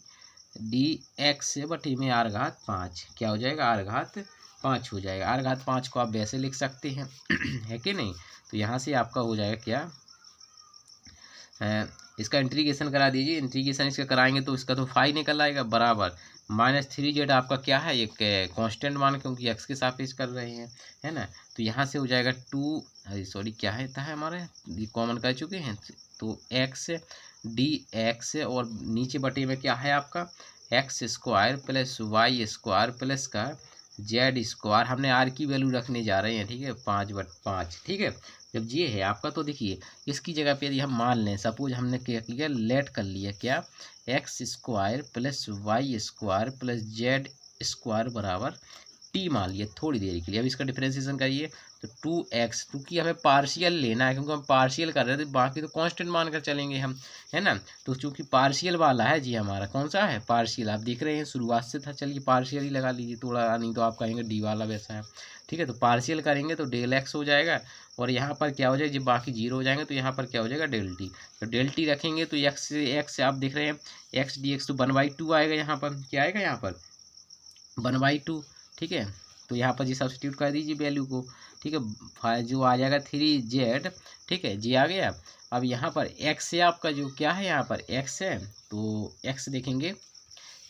एक्स बटे में आर घात 5 क्या हो जाएगा, आर घात 5 हो जाएगा। आर घात 5 को आप वैसे लिख सकते हैं है कि नहीं। तो यहाँ से आपका हो जाएगा क्या, इसका इंटीग्रेशन करा दीजिए। इंटीग्रेशन इसका कराएंगे तो इसका तो फाई निकल आएगा, बराबर -3z आपका क्या है, एक कांस्टेंट मान, क्योंकि x के सापेक्ष कर रहे हैं, है ना। तो यहाँ से हो जाएगा 2, सॉरी क्या है था हमारे, ये कॉमन कर चुके हैं, तो x dx, और नीचे बटे में क्या है आपका x² प्लस y² प्लस का z², हमने r की वैल्यू रखने जा रहे हैं, ठीक है, 5/5, ठीक है। जब ये है आपका तो देखिए इसकी जगह पे यदि हम मान लें, सपोज हमने क्या किया, लेट कर लिया क्या, x² plus y² plus z² बराबर t मान लिया थोड़ी देर के लिए। अब इसका डिफरेंशिएशन करिए तो 2x, क्योंकि हमें पार्शियल लेना है, क्योंकि हम पार्शियल कर रहे थे, बाकी तो कांस्टेंट मानकर चलेंगे हम, है ना। तो चूंकि पार्शियल वाला है जी, हमारा कौन सा है, पार्शियल, आप देख रहे हैं शुरुआत से था, चलिए पार्शियल ही लगा लीजिए, थोड़ा नहीं तो आप कहेंगे डी वाला वैसा है, ठीक है। तो पार्शियल करेंगे तो डेल एक्स हो जाएगा, और यहाँ पर क्या हो जाएगा, जब बाकी जीरो हो जाएंगे तो यहाँ पर क्या हो जाएगा, डेल टी। तो डेल टी रखेंगे तो एक्स आप देख रहे हैं एक्स डी एक्स तो 1/2 आएगा, यहाँ पर क्या आएगा, यहाँ पर 1/2, ठीक है। तो यहाँ पर जी सब्स्टिट्यूट कर दीजिए वैल्यू को, ठीक है, जो आ जाएगा 3z, ठीक है, जी आ गया। अब यहाँ पर x से आपका जो क्या है, यहाँ पर x है, तो x देखेंगे,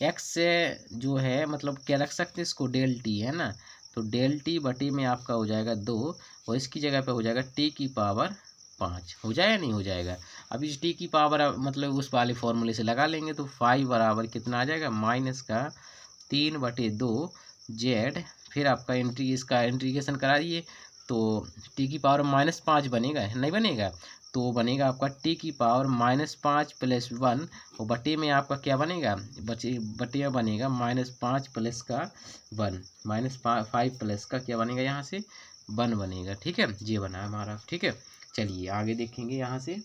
x से जो है मतलब क्या रख सकते हैं इसको, डेल टी, है ना। तो डेल टी बटे में आपका हो जाएगा 2, और इसकी जगह पे हो जाएगा t की पावर 5, हो जाएगा नहीं हो जाएगा। अब इस t की पावर मतलब उस वाले फॉर्मूले से लगा लेंगे तो 5 बराबर कितना आ जाएगा, -3/2z, फिर आपका इसका इंटीग्रेशन कराइए तो t की पावर -5 बनेगा, नहीं बनेगा, तो बनेगा आपका t की पावर -5 + 1, और बटे में आपका क्या बनेगा, बटे में बनेगा -5 प्लस का 1, -5 प्लस का क्या बनेगा, यहाँ से 1 बनेगा, ठीक है, ये बना हमारा, ठीक है। चलिए आगे देखेंगे, यहाँ से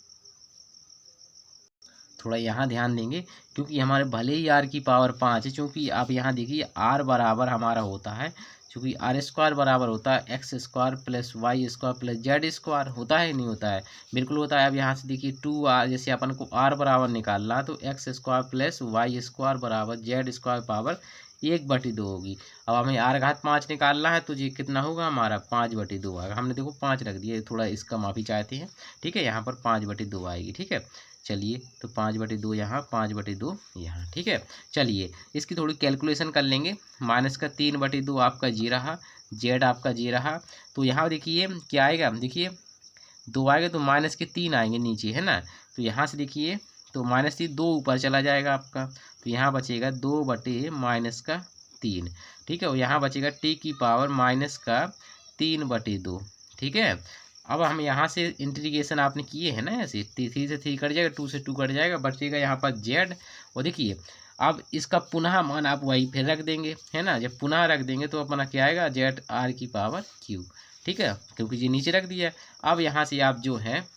थोड़ा यहाँ ध्यान देंगे, क्योंकि हमारे भले ही r की पावर 5 है, क्योंकि आप यहाँ देखिए r बराबर हमारा होता है, क्योंकि r² बराबर होता है x² plus y² plus z² होता है नहीं होता है, बिल्कुल होता है। अब यहाँ से देखिए 2r, जैसे अपन को r बराबर निकालना तो x² प्लस y² बराबर z² पावर 1/2 होगी। अब हमें r घात 5 निकालना है तो ये कितना होगा हमारा 5/2 आएगा, हमने देखो 5 रख दिया, थोड़ा इसका माफ़ी चाहते हैं, ठीक है, यहाँ पर 5/2 आएगी, ठीक है। चलिए तो 5/2 यहाँ, 5/2 यहाँ, ठीक है। चलिए इसकी थोड़ी कैलकुलेशन कर लेंगे, -3/2 आपका जी रहा, जेड आपका जी रहा, तो यहाँ देखिए क्या आएगा, देखिए 2 आएगा तो -3 आएंगे नीचे, है ना। तो यहाँ से देखिए तो -3 2 ऊपर चला जाएगा आपका, तो यहाँ बचेगा 2/-3, ठीक है, और यहाँ बचेगा t की पावर -3/2, ठीक है। अब हम यहाँ से इंटीग्रेशन आपने किए हैं ना, ऐसे 3 से 3 कट जाएगा, 2 से 2 कट जाएगा, बचेगा यहाँ पर z, और देखिए अब इसका पुनः मान आप वही फिर रख देंगे, है ना। जब पुनः रख देंगे तो अपना क्या आएगा, z/r3, ठीक है, क्योंकि ये नीचे रख दिया। अब यहाँ से आप जो है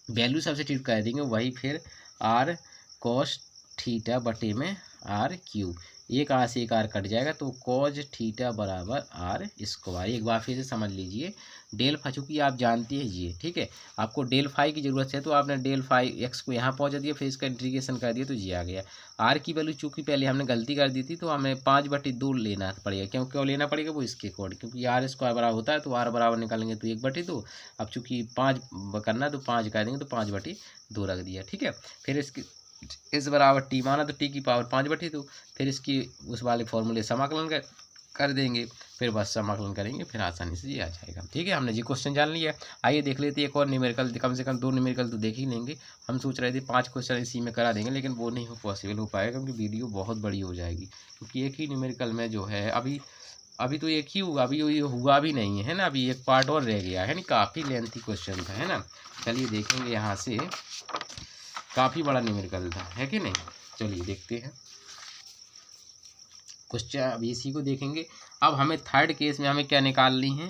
वैल्यू सब्स्टिट्यूट कर देंगे, वही फिर r cos थीटा बटे में r3, एक r से एक r कट जाएगा, तो cos थीटा बराबर r²। एक बार फिर से समझ लीजिए, डेल फाई, चूँकि आप जानते हैं ये, ठीक है, आपको डेल फाई की ज़रूरत है, तो आपने डेल फाई x को यहाँ पहुँचा दिया, फिर इसका इंटीग्रेशन कर दिया तो ये आ गया। r की वैल्यू चूँकि पहले हमने गलती कर दी थी, तो हमें 5/2 लेना पड़ेगा, क्यों लेना पड़ेगा, वो इसके अकॉर्डिंग, क्योंकि r² बराबर होता है तो r बराबर निकालेंगे तो 1/2, अब चूँकि 5 करना तो 5 कर देंगे तो 5/2 रख दिया, ठीक है। फिर इसकी इस बराबर t माना तो t की पावर 5/2, फिर इसकी उस वाले फॉर्मूले समाकलन कर देंगे, फिर बस समाकलन करेंगे, फिर आसानी से ये आ जाएगा, ठीक है। हमने जी क्वेश्चन जान लिया, आइए देख लेते हैं एक और न्यूमेरिकल, कम से कम 2 न्यूमेरिकल तो देख ही लेंगे। हम सोच रहे थे 5 क्वेश्चन इसी में करा देंगे, लेकिन वो नहीं पॉसिबल हो पाएगा, क्योंकि वीडियो बहुत बड़ी हो जाएगी, क्योंकि एक ही न्यूमेरिकल में जो है अभी तो एक ही हुआ, अभी ये हुआ भी नहीं है ना, अभी एक पार्ट और रह गया है ना, काफ़ी लेंथी क्वेश्चन था, है ना। चलिए देखेंगे, यहाँ से काफ़ी बड़ा न्यूमेरिकल था, है कि नहीं। चलिए देखते हैं क्वेश्चन, अभी इसी को देखेंगे। अब हमें थर्ड केस में हमें क्या निकालनी है,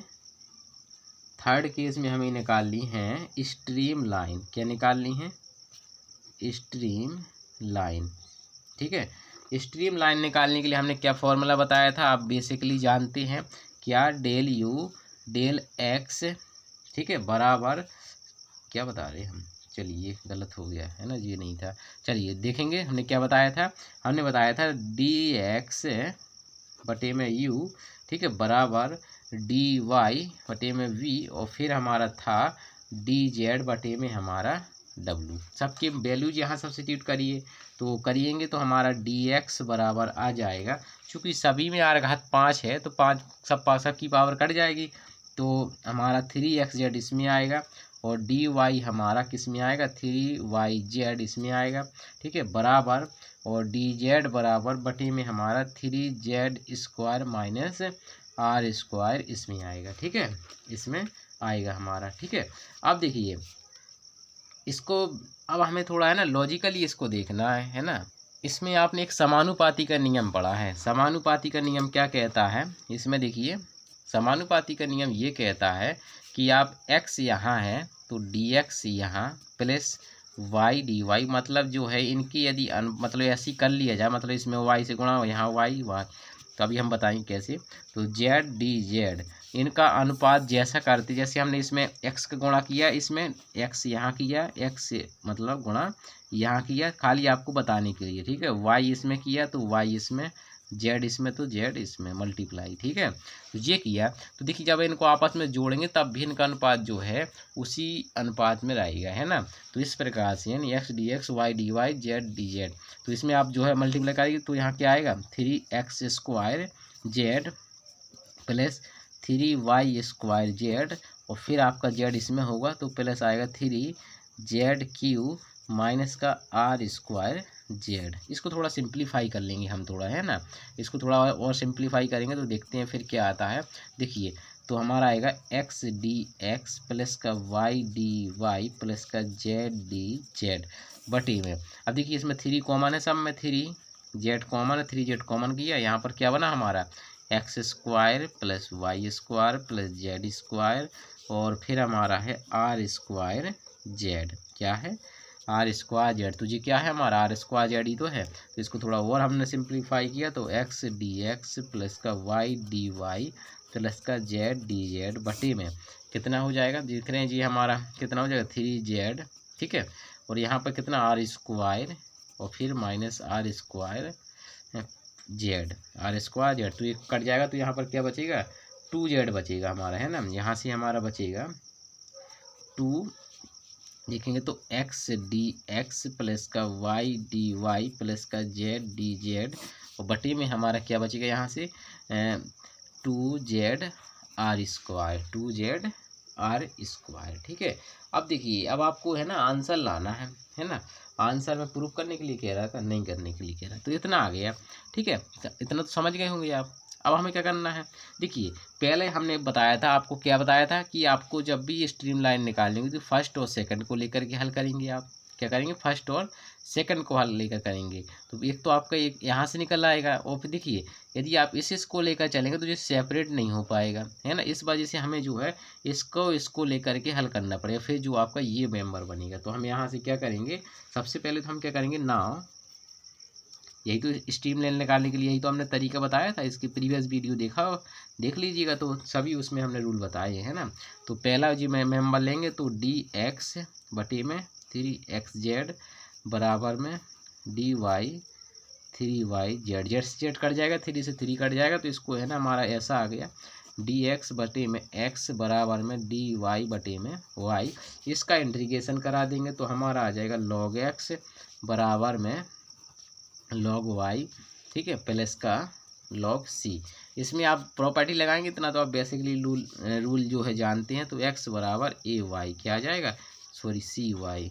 थर्ड केस में हमें निकालनी है स्ट्रीम लाइन, क्या निकालनी है, स्ट्रीम लाइन। ठीक है, स्ट्रीम लाइन निकालने के लिए हमने क्या फॉर्मूला बताया था, आप बेसिकली जानते हैं क्या, डेल यू डेल एक्स, ठीक है, बराबर क्या बता रहे हैं हम, चलिए गलत हो गया है ना, ये नहीं था, चलिए देखेंगे हमने क्या बताया था। हमने बताया था डी एक्स बटे में यू, ठीक है, बराबर डी वाई बटे में वी, और फिर हमारा था डी जेड बटे में हमारा डब्लू। सबके वैल्यूज यहाँ सब्स्टिट्यूट करिए, तो करिएंगे तो हमारा डी एक्स बराबर आ जाएगा, चूँकि सभी में आर घात 5 है तो 5 सब की पावर कट जाएगी, तो हमारा 3xz इसमें आएगा, और डी वाई हमारा किस में आएगा, 3yz इसमें आएगा, ठीक है, बराबर, और डी जेड बराबर बटे में हमारा 3z² माइनस r² इसमें आएगा, ठीक है, इसमें आएगा हमारा, ठीक है। अब देखिए इसको, अब हमें थोड़ा है ना लॉजिकली इसको देखना है ना। इसमें आपने एक समानुपाती का नियम पढ़ा है, समानुपाती का नियम क्या कहता है, इसमें देखिए समानुपाती का नियम ये कहता है कि आप x यहाँ है तो dx यहाँ प्लस y dy, मतलब जो है इनकी यदि मतलब ऐसी कर लिया जाए, मतलब इसमें y से गुणा, यहाँ y y, तो अभी हम बताएंगे कैसे। तो z dz इनका अनुपात जैसा करते, जैसे हमने इसमें x का गुणा किया, इसमें x यहाँ किया, x मतलब गुणा यहाँ किया, खाली आपको बताने के लिए, ठीक है, y इसमें किया तो y इसमें, z इसमें तो z इसमें मल्टीप्लाई, ठीक है, तो ये किया। तो देखिए जब इनको आपस में जोड़ेंगे तब भी इनका अनुपात जो है उसी अनुपात में रहेगा, है ना। तो इस प्रकार से यानी x dx y dy z dz, तो इसमें आप जो है मल्टीप्लाई करेंगे तो यहाँ क्या आएगा, 3x² z plus 3y² z, और फिर आपका z इसमें होगा तो प्लस आएगा 3z³ माइनस का r² z। इसको थोड़ा सिंप्लीफाई कर लेंगे हम थोड़ा, है ना, इसको थोड़ा और सिंप्लीफाई करेंगे तो देखते हैं फिर क्या आता है। देखिए तो हमारा आएगा x dx प्लस का y dy प्लस का z dz बटे में, अब देखिए इसमें 3 कॉमन है, सब में 3z कॉमन है, 3z कॉमन किया, यहाँ पर क्या बना हमारा x² plus y² plus z², और फिर हमारा है r² z, क्या है r² z, तो ये क्या है हमारा r² z ही तो है। तो इसको थोड़ा और हमने सिंप्लीफाई किया तो x dx प्लस का y dy प्लस का z dz बटे में कितना हो जाएगा, देख रहे हैं जी हमारा कितना हो जाएगा 3z, ठीक है, और यहाँ पर कितना r² और फिर माइनस r² z, तो ये कट जाएगा तो यहाँ पर क्या बचेगा 2z बचेगा हमारा, है ना, यहाँ से हमारा बचेगा 2, देखेंगे तो x dx प्लस का y dy प्लस का z dz, और बटे में हमारा क्या बचेगा यहाँ से 2z r², ठीक है। अब देखिए अब आपको है ना आंसर लाना है ना, आंसर में प्रूफ करने के लिए कह रहा था, नहीं करने के लिए कह रहा है, तो इतना आ गया, ठीक है, इतना तो समझ गए होंगे आप। अब हमें क्या करना है, देखिए पहले हमने बताया था, आपको क्या बताया था कि आपको जब भी स्ट्रीम लाइन निकालेंगे तो फर्स्ट और सेकंड को लेकर के हल करेंगे, आप क्या करेंगे फर्स्ट और सेकंड को हल लेकर करेंगे, तो एक तो आपका एक यहाँ से निकल आएगा, और फिर देखिए यदि आप इसको लेकर चलेंगे तो ये सेपरेट नहीं हो पाएगा, है ना, इस वजह से हमें जो है इसको लेकर के हल करना पड़ेगा, फिर जो आपका ये मेंबर बनेगा। तो हम यहाँ से क्या करेंगे, सबसे पहले तो हम क्या करेंगे, नाउ यही तो स्ट्रीम लाइन निकालने के लिए यही तो हमने तरीका बताया था, इसकी प्रीवियस वीडियो देख लीजिएगा, तो सभी उसमें हमने रूल बताए हैं ना। तो पहला जी मेंबर लेंगे तो dx बटे में 3xz बराबर में dy 3yz, z कट जाएगा, 3 से 3 कट जाएगा, तो इसको है ना हमारा ऐसा आ गया dx बटे में x बराबर में dy बटे में y, इसका इंटीग्रेशन करा देंगे तो हमारा आ जाएगा log x बराबर में log y, ठीक है, प्लस का log c। इसमें आप प्रॉपर्टी लगाएंगे इतना तो आप बेसिकली रूल जो है जानते हैं, तो x बराबर ay क्या आ जाएगा, सॉरी cy,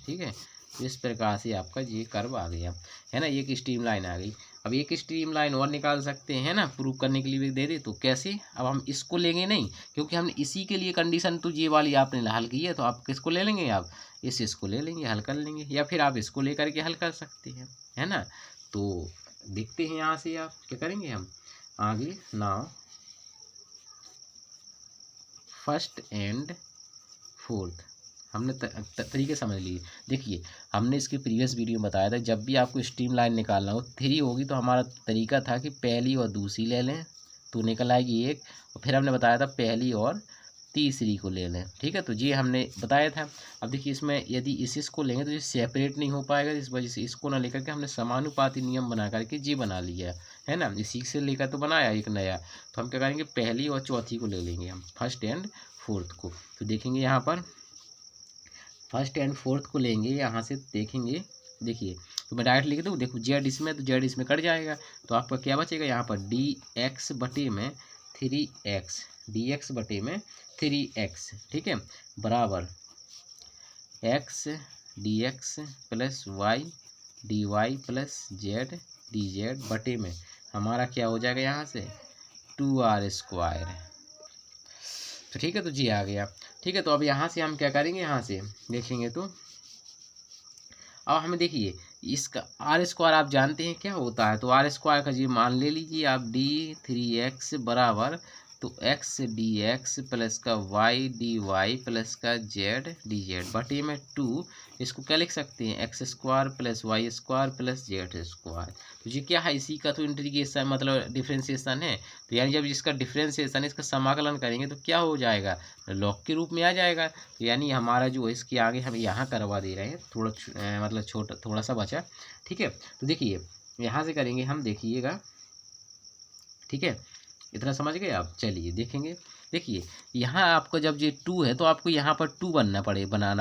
ठीक है। इस प्रकार से आपका ये कर्व आ गया, है ना, एक स्ट्रीम लाइन आ गई। अब एक स्ट्रीम लाइन और निकाल सकते हैं ना, प्रूव करने के लिए भी दे दे, तो कैसे, अब हम इसको लेंगे नहीं, क्योंकि हमने इसी के लिए कंडीशन तो ये वाली आपने हल की है, तो आप किसको ले लेंगे, आप इसको ले लेंगे, हल कर लेंगे, या फिर आप इसको लेकर के हल कर सकते हैं, है ना। तो देखते हैं यहाँ से आप क्या करेंगे हम आगे। नाउ फर्स्ट एंड फोर्थ हमने तरीके समझ लिए। देखिए हमने इसके प्रीवियस वीडियो में बताया था, जब भी आपको स्ट्रीम लाइन निकालना हो 3 होगी तो हमारा तरीका था कि पहली और दूसरी ले लें तो निकल आएगी 1, और फिर हमने बताया था पहली और तीसरी को ले लें। ठीक है, तो ये हमने बताया था। अब देखिए इसमें यदि इसको लेंगे तो ये सेपरेट नहीं हो पाएगा, इस वजह से इसको ना लेकर के हमने समानुपाती नियम बना करके जी बना लिया है ना। इसी से लेकर तो बनाया एक नया। तो हम क्या करेंगे, पहली और चौथी को ले लेंगे हम, फर्स्ट एंड फोर्थ को। तो देखेंगे यहाँ पर फर्स्ट एंड फोर्थ को लेंगे, यहाँ से देखेंगे। देखिए तो मैं डायरेक्ट लिख दूँ, देखो जेड इसमें तो जेड इसमें कट जाएगा, तो आपका क्या बचेगा यहाँ पर डी एक्स बटे में 3x, डी एक्स बटे में 3x। ठीक है, बराबर x d x plus y d y plus z d z बटे में हमारा क्या हो जाएगा यहाँ से 2r²। तो ठीक है, तो जी आ गया। ठीक है, तो अब यहाँ से हम क्या करेंगे, यहाँ से देखेंगे तो अब हमें देखिए इसका r² आप जानते हैं क्या होता है, तो r² का जी मान ले लीजिए आप d3x बराबर तो x डी एक्स प्लस का y डी वाई प्लस का z डी जेड बटे में 2, इसको क्या लिख सकते हैं x² plus y² plus z²। तो ये क्या है, इसी का तो इंटीग्रेशन मतलब डिफ्रेंशिएशन है। तो यानी जब इसका डिफ्रेंशिएशन इसका समाकलन करेंगे तो क्या हो जाएगा, लॉग के रूप में आ जाएगा। तो यानी हमारा जो इसके आगे हम यहाँ करवा दे रहे हैं, थोड़ा मतलब छोटा थोड़ा सा बचा। ठीक है, तो देखिए यहाँ से करेंगे हम, देखिएगा। ठीक है, इतना समझ गए आप। चलिए देखेंगे, देखिए यहाँ आपको जब ये 2 है तो आपको यहाँ पर 2 बनाना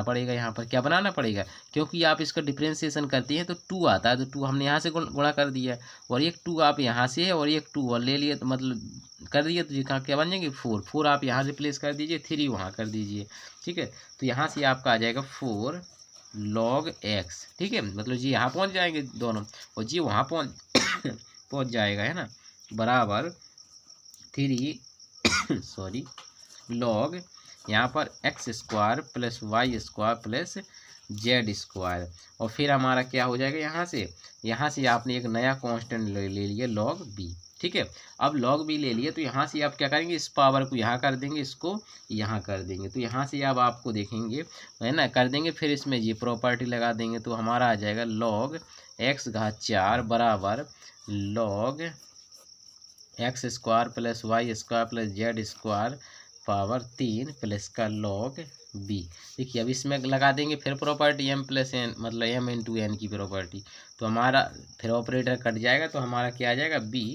पड़ेगा। यहाँ पर क्या बनाना पड़ेगा, क्योंकि आप इसका डिफ्रेंशिएशन करते हैं तो 2 आता है, तो 2 हमने यहाँ से गुणा कर दिया, और एक 2 आप यहाँ से है और एक 2 और ले लिए, तो मतलब कर दिए, तो ये कहाँ क्या बन जाएंगे 4 आप यहाँ रिप्लेस कर दीजिए, 3 वहाँ कर दीजिए। ठीक है, तो यहाँ से आपका आ जाएगा 4 log x। ठीक है, मतलब जी यहाँ पहुँच जाएंगे दोनों, और जी वहाँ पहुँच जाएगा, है ना, बराबर 3 सॉरी log यहाँ पर x² plus y² plus z²। और फिर हमारा क्या हो जाएगा, यहाँ से आपने एक नया कांस्टेंट ले लिया log b। ठीक है, अब log b ले लिए, तो यहाँ से आप क्या करेंगे, इस पावर को यहाँ कर देंगे, इसको यहाँ कर देंगे, तो यहाँ से अब आपको देखेंगे है ना कर देंगे, फिर इसमें ये प्रॉपर्टी लगा देंगे, तो हमारा आ जाएगा log x⁴ बराबर log x² plus y² plus z² power 3 plus का log b। देखिए अब इसमें लगा देंगे फिर प्रॉपर्टी m प्लस n, मतलब m इंटू n की प्रॉपर्टी, तो हमारा फिर ऑपरेटर कट जाएगा, तो हमारा क्या आ जाएगा b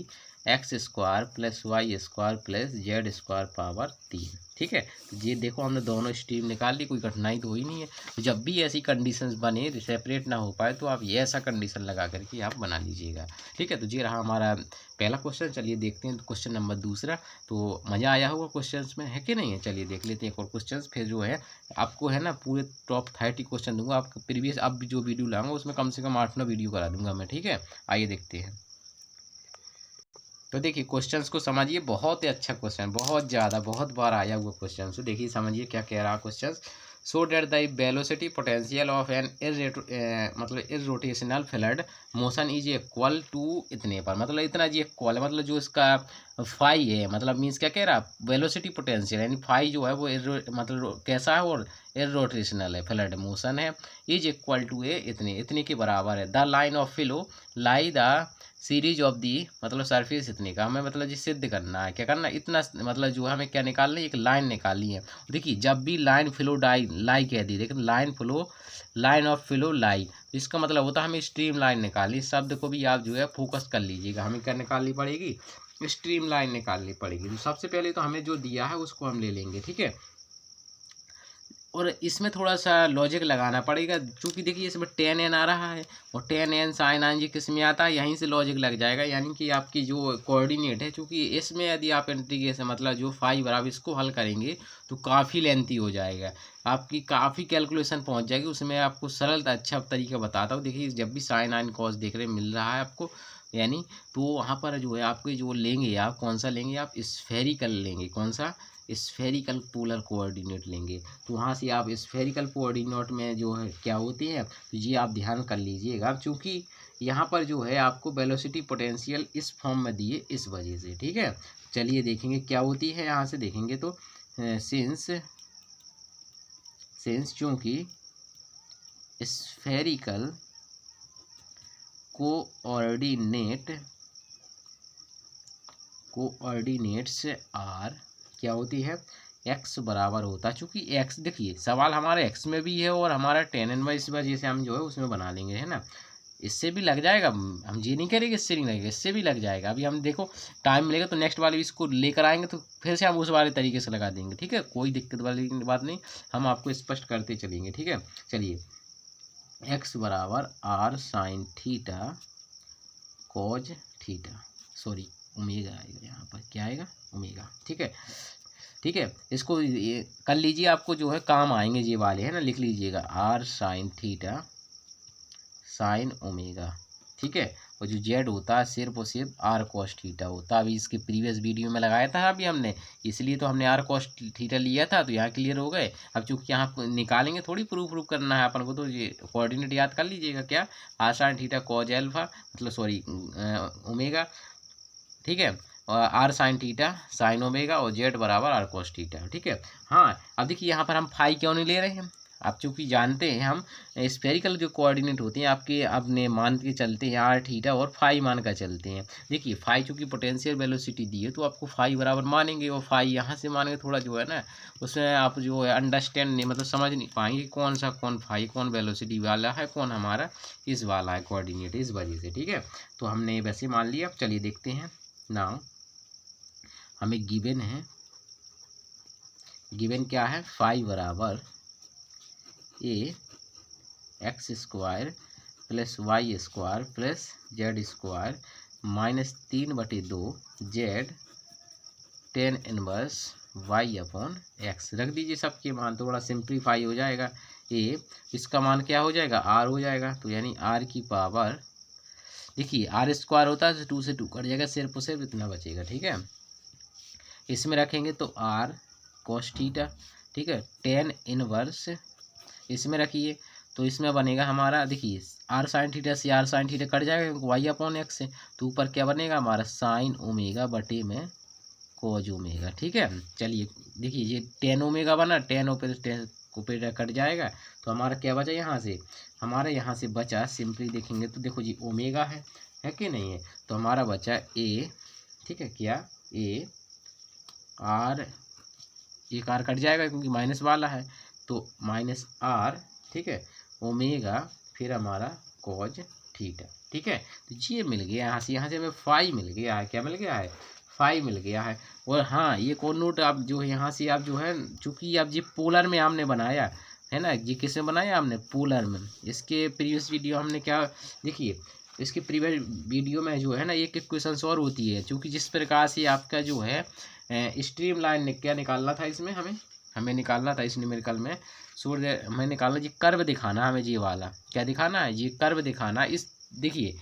x² plus y² plus z² power 3। ठीक है, तो ये देखो हमने दोनों स्ट्रीम निकाल ली, कोई कठिनाई तो हुई नहीं है। तो जब भी ऐसी कंडीशंस बने सेपरेट ना हो पाए तो आप ये ऐसा कंडीशन लगा करके आप बना लीजिएगा। ठीक है, तो ये रहा हमारा पहला क्वेश्चन। चलिए देखते हैं क्वेश्चन नंबर दूसरा। तो मज़ा आया होगा क्वेश्चंस में, है कि नहीं है। चलिए देख लेते हैं एक और क्वेश्चन, फिर जो है आपको है ना पूरे टॉप 30 क्वेश्चन दूंगा। आपको प्रीवियस अब जो वीडियो लाऊंगा उसमें कम से कम 8-9 वीडियो करा दूंगा मैं। ठीक है, आइए देखते हैं। तो देखिए क्वेश्चंस को समझिए, बहुत ही अच्छा क्वेश्चन, बहुत ज़्यादा बहुत बार आया हुआ क्वेश्चन। तो देखिए समझिए क्या कह रहा है question. So that the velocity potential of an मतलब irrotational fluid motion is equal to इतने पर, मतलब इतना जी इक्वल है, मतलब जो इसका फाई है, मतलब मीन्स क्या कह रहा है वेलोसिटी पोटेंशियल, यानी फाई जो है वो मतलब कैसा है और इरोटेशनल है, फ्लड मोशन है, इज इक्वल टू इतने के बराबर है। The line of flow lie the series of the, मतलब सरफेस इतने का हमें मतलब जिस सिद्ध करना है, क्या करना है इतना, मतलब जो हमें क्या निकालना है, एक लाइन निकालनी है। देखिए जब भी लाइन फ्लो लाई कह दी, देखिए लाइन ऑफ फ्लो लाई, तो इसका मतलब होता है हमें स्ट्रीम लाइन निकालनी। इस शब्द को भी आप जो है फोकस कर लीजिएगा, हमें क्या निकालनी पड़ेगी, स्ट्रीम लाइन निकालनी पड़ेगी। तो सबसे पहले तो हमें जो दिया है उसको हम ले लेंगे। ठीक है, और इसमें थोड़ा सा लॉजिक लगाना पड़ेगा, क्योंकि देखिए इसमें 10n आ रहा है और 10n sin n जी किस में आता है, यहीं से लॉजिक लग जाएगा। यानी कि आपकी जो कोऑर्डिनेट है, क्योंकि इसमें यदि आप इंटीग्रेशन मतलब जो फाई बराबर इसको हल करेंगे तो काफ़ी लेंथी हो जाएगा, आपकी काफ़ी कैलकुलेशन पहुंच जाएगी। उसमें आपको सरल अच्छा तरीका बताता हूँ। देखिए जब भी sin n cos देख रहे मिल रहा है आपको, यानी तो वहाँ पर जो है आपके जो लेंगे आप कौन सा लेंगे, आप स्फेरिकल लेंगे, कौन सा स्फेरिकल पोलर कोऑर्डिनेट लेंगे। तो वहाँ से आप स्फेरिकल कोऑर्डिनेट में जो है क्या होती है, तो ये आप ध्यान कर लीजिएगा, क्योंकि यहाँ पर जो है आपको वेलोसिटी पोटेंशियल इस फॉर्म में दिए इस वजह से। ठीक है, चलिए देखेंगे क्या होती है। यहाँ से देखेंगे तो सिंस चूंकि स्फेरिकल कोऑर्डिनेट्स आर क्या होती है, एक्स बराबर होता है। चूँकि एक्स देखिए सवाल हमारा एक्स में भी है और हमारा टेन एन वाई इस वजह से हम जो है उसमें बना लेंगे, है ना। इससे भी लग जाएगा, हम ये नहीं करेंगे इससे नहीं लगेगा, इससे भी लग जाएगा। अभी हम देखो टाइम मिलेगा तो नेक्स्ट वाले इसको लेकर आएंगे तो फिर से हम उस वाले तरीके से लगा देंगे, ठीक है। कोई दिक्कत वाली बात नहीं, हम आपको स्पष्ट करते चलेंगे, ठीक है। चलिए एक्स बराबर r sin theta cos theta, sorry omega आएगा यहाँ पर, क्या आएगा, ओमेगा, ठीक है। ठीक है, इसको ये कर लीजिए, आपको जो है काम आएंगे ये वाले, है ना। लिख लीजिएगा r sin theta sin omega, ठीक है। और जो जेड होता है सिर्फ और सिर्फ आर कॉस थीटा होता है। अभी इसके प्रीवियस वीडियो में लगाया था अभी हमने, इसलिए तो हमने आर कॉस थीटा लिया था, तो यहाँ क्लियर हो गए। अब चूँकि यहाँ निकालेंगे थोड़ी प्रूफ करना है अपन को, तो ये कोऑर्डिनेट याद कर लीजिएगा, क्या, r sin theta cos alpha, मतलब सॉरी ओमेगा, ठीक है। और r sin theta sin omega और जेड बराबर आर कॉस थीटा, ठीक है। हाँ अब देखिए यहाँ पर हम फाई क्यों नहीं ले रहे हैं, आप चूँकि जानते हैं हम स्फेरिकल जो कोऑर्डिनेट होते हैं आपके, अपने मान के चलते हैं आर थीटा और फाई मान का चलते हैं। देखिए फाई चूँकि पोटेंशियल वेलोसिटी दी है तो आपको फाई बराबर मानेंगे, और फाई यहाँ से मानेंगे थोड़ा जो है ना, उसमें आप जो है अंडरस्टैंड नहीं, मतलब समझ नहीं पाएंगे कौन सा कौन फाई कौन वेलोसिटी वाला है कौन हमारा इस वाला है कोऑर्डिनेट, इस वजह से, ठीक है। तो हमने वैसे मान लिया। अब चलिए देखते हैं नाउ, हमें गिवन है, गिवन क्या है, फाई बराबर A X square plus Y square plus Z square minus 3/2 Z tan inverse Y upon X. रख दीजिए सबके मान, थोड़ा सिंप्लीफाई हो जाएगा। ए इसका मान क्या हो जाएगा, आर हो जाएगा, तो यानी आर की पावर, देखिए आर स्क्वायर होता है तो 2 से 2 कट जाएगा, सिर्फ और सिर्फ इतना बचेगा, ठीक है। इसमें रखेंगे तो आर कॉस थीटा, ठीक है, टेन इनवर्स इसमें रखिए तो इसमें बनेगा हमारा, देखिए आर साइन थीटा से आर साइन थीटा कट जाएगा वाई अपॉन एक्स से, तो ऊपर क्या बनेगा हमारा साइन ओमेगा बटे में कोज ओमेगा, ठीक है। चलिए देखिए ये टेन ओमेगा बना, टेन ओपेटा कट जाएगा, तो हमारा क्या बचा यहाँ से, हमारे यहाँ से बचा सिंपली देखेंगे तो देखो जी ओमेगा है कि नहीं है, तो हमारा बचा ए, ठीक है, क्या ए आर, एक आर कट जाएगा क्योंकि माइनस वाला है, तो माइनस आर, ठीक है, ओमेगा फिर हमारा कॉज थीटा, ठीक है। तो ये मिल गया यहाँ से हमें फाई मिल गया है, क्या मिल गया है, फाई मिल गया है। और हाँ ये कौन नोट आप जो है यहाँ से आप जो है, चूँकि आप ये पोलर में हमने बनाया है ना, ये किसमें बनाया हमने, पोलर में। इसके प्रीवियस वीडियो हमने क्या, देखिए इसके प्रीवियस वीडियो में जो है ना एक क्वेश्चन और होती है, चूँकि जिस प्रकार से आपका जो है स्ट्रीम लाइन क्या निकालना था, इसमें हमें निकालना था इस न्यूमेरिकल में, सूर्य हमें निकालना, ये कर्व दिखाना हमें, ये वाला क्या दिखाना है, ये कर्व दिखाना इस, देखिए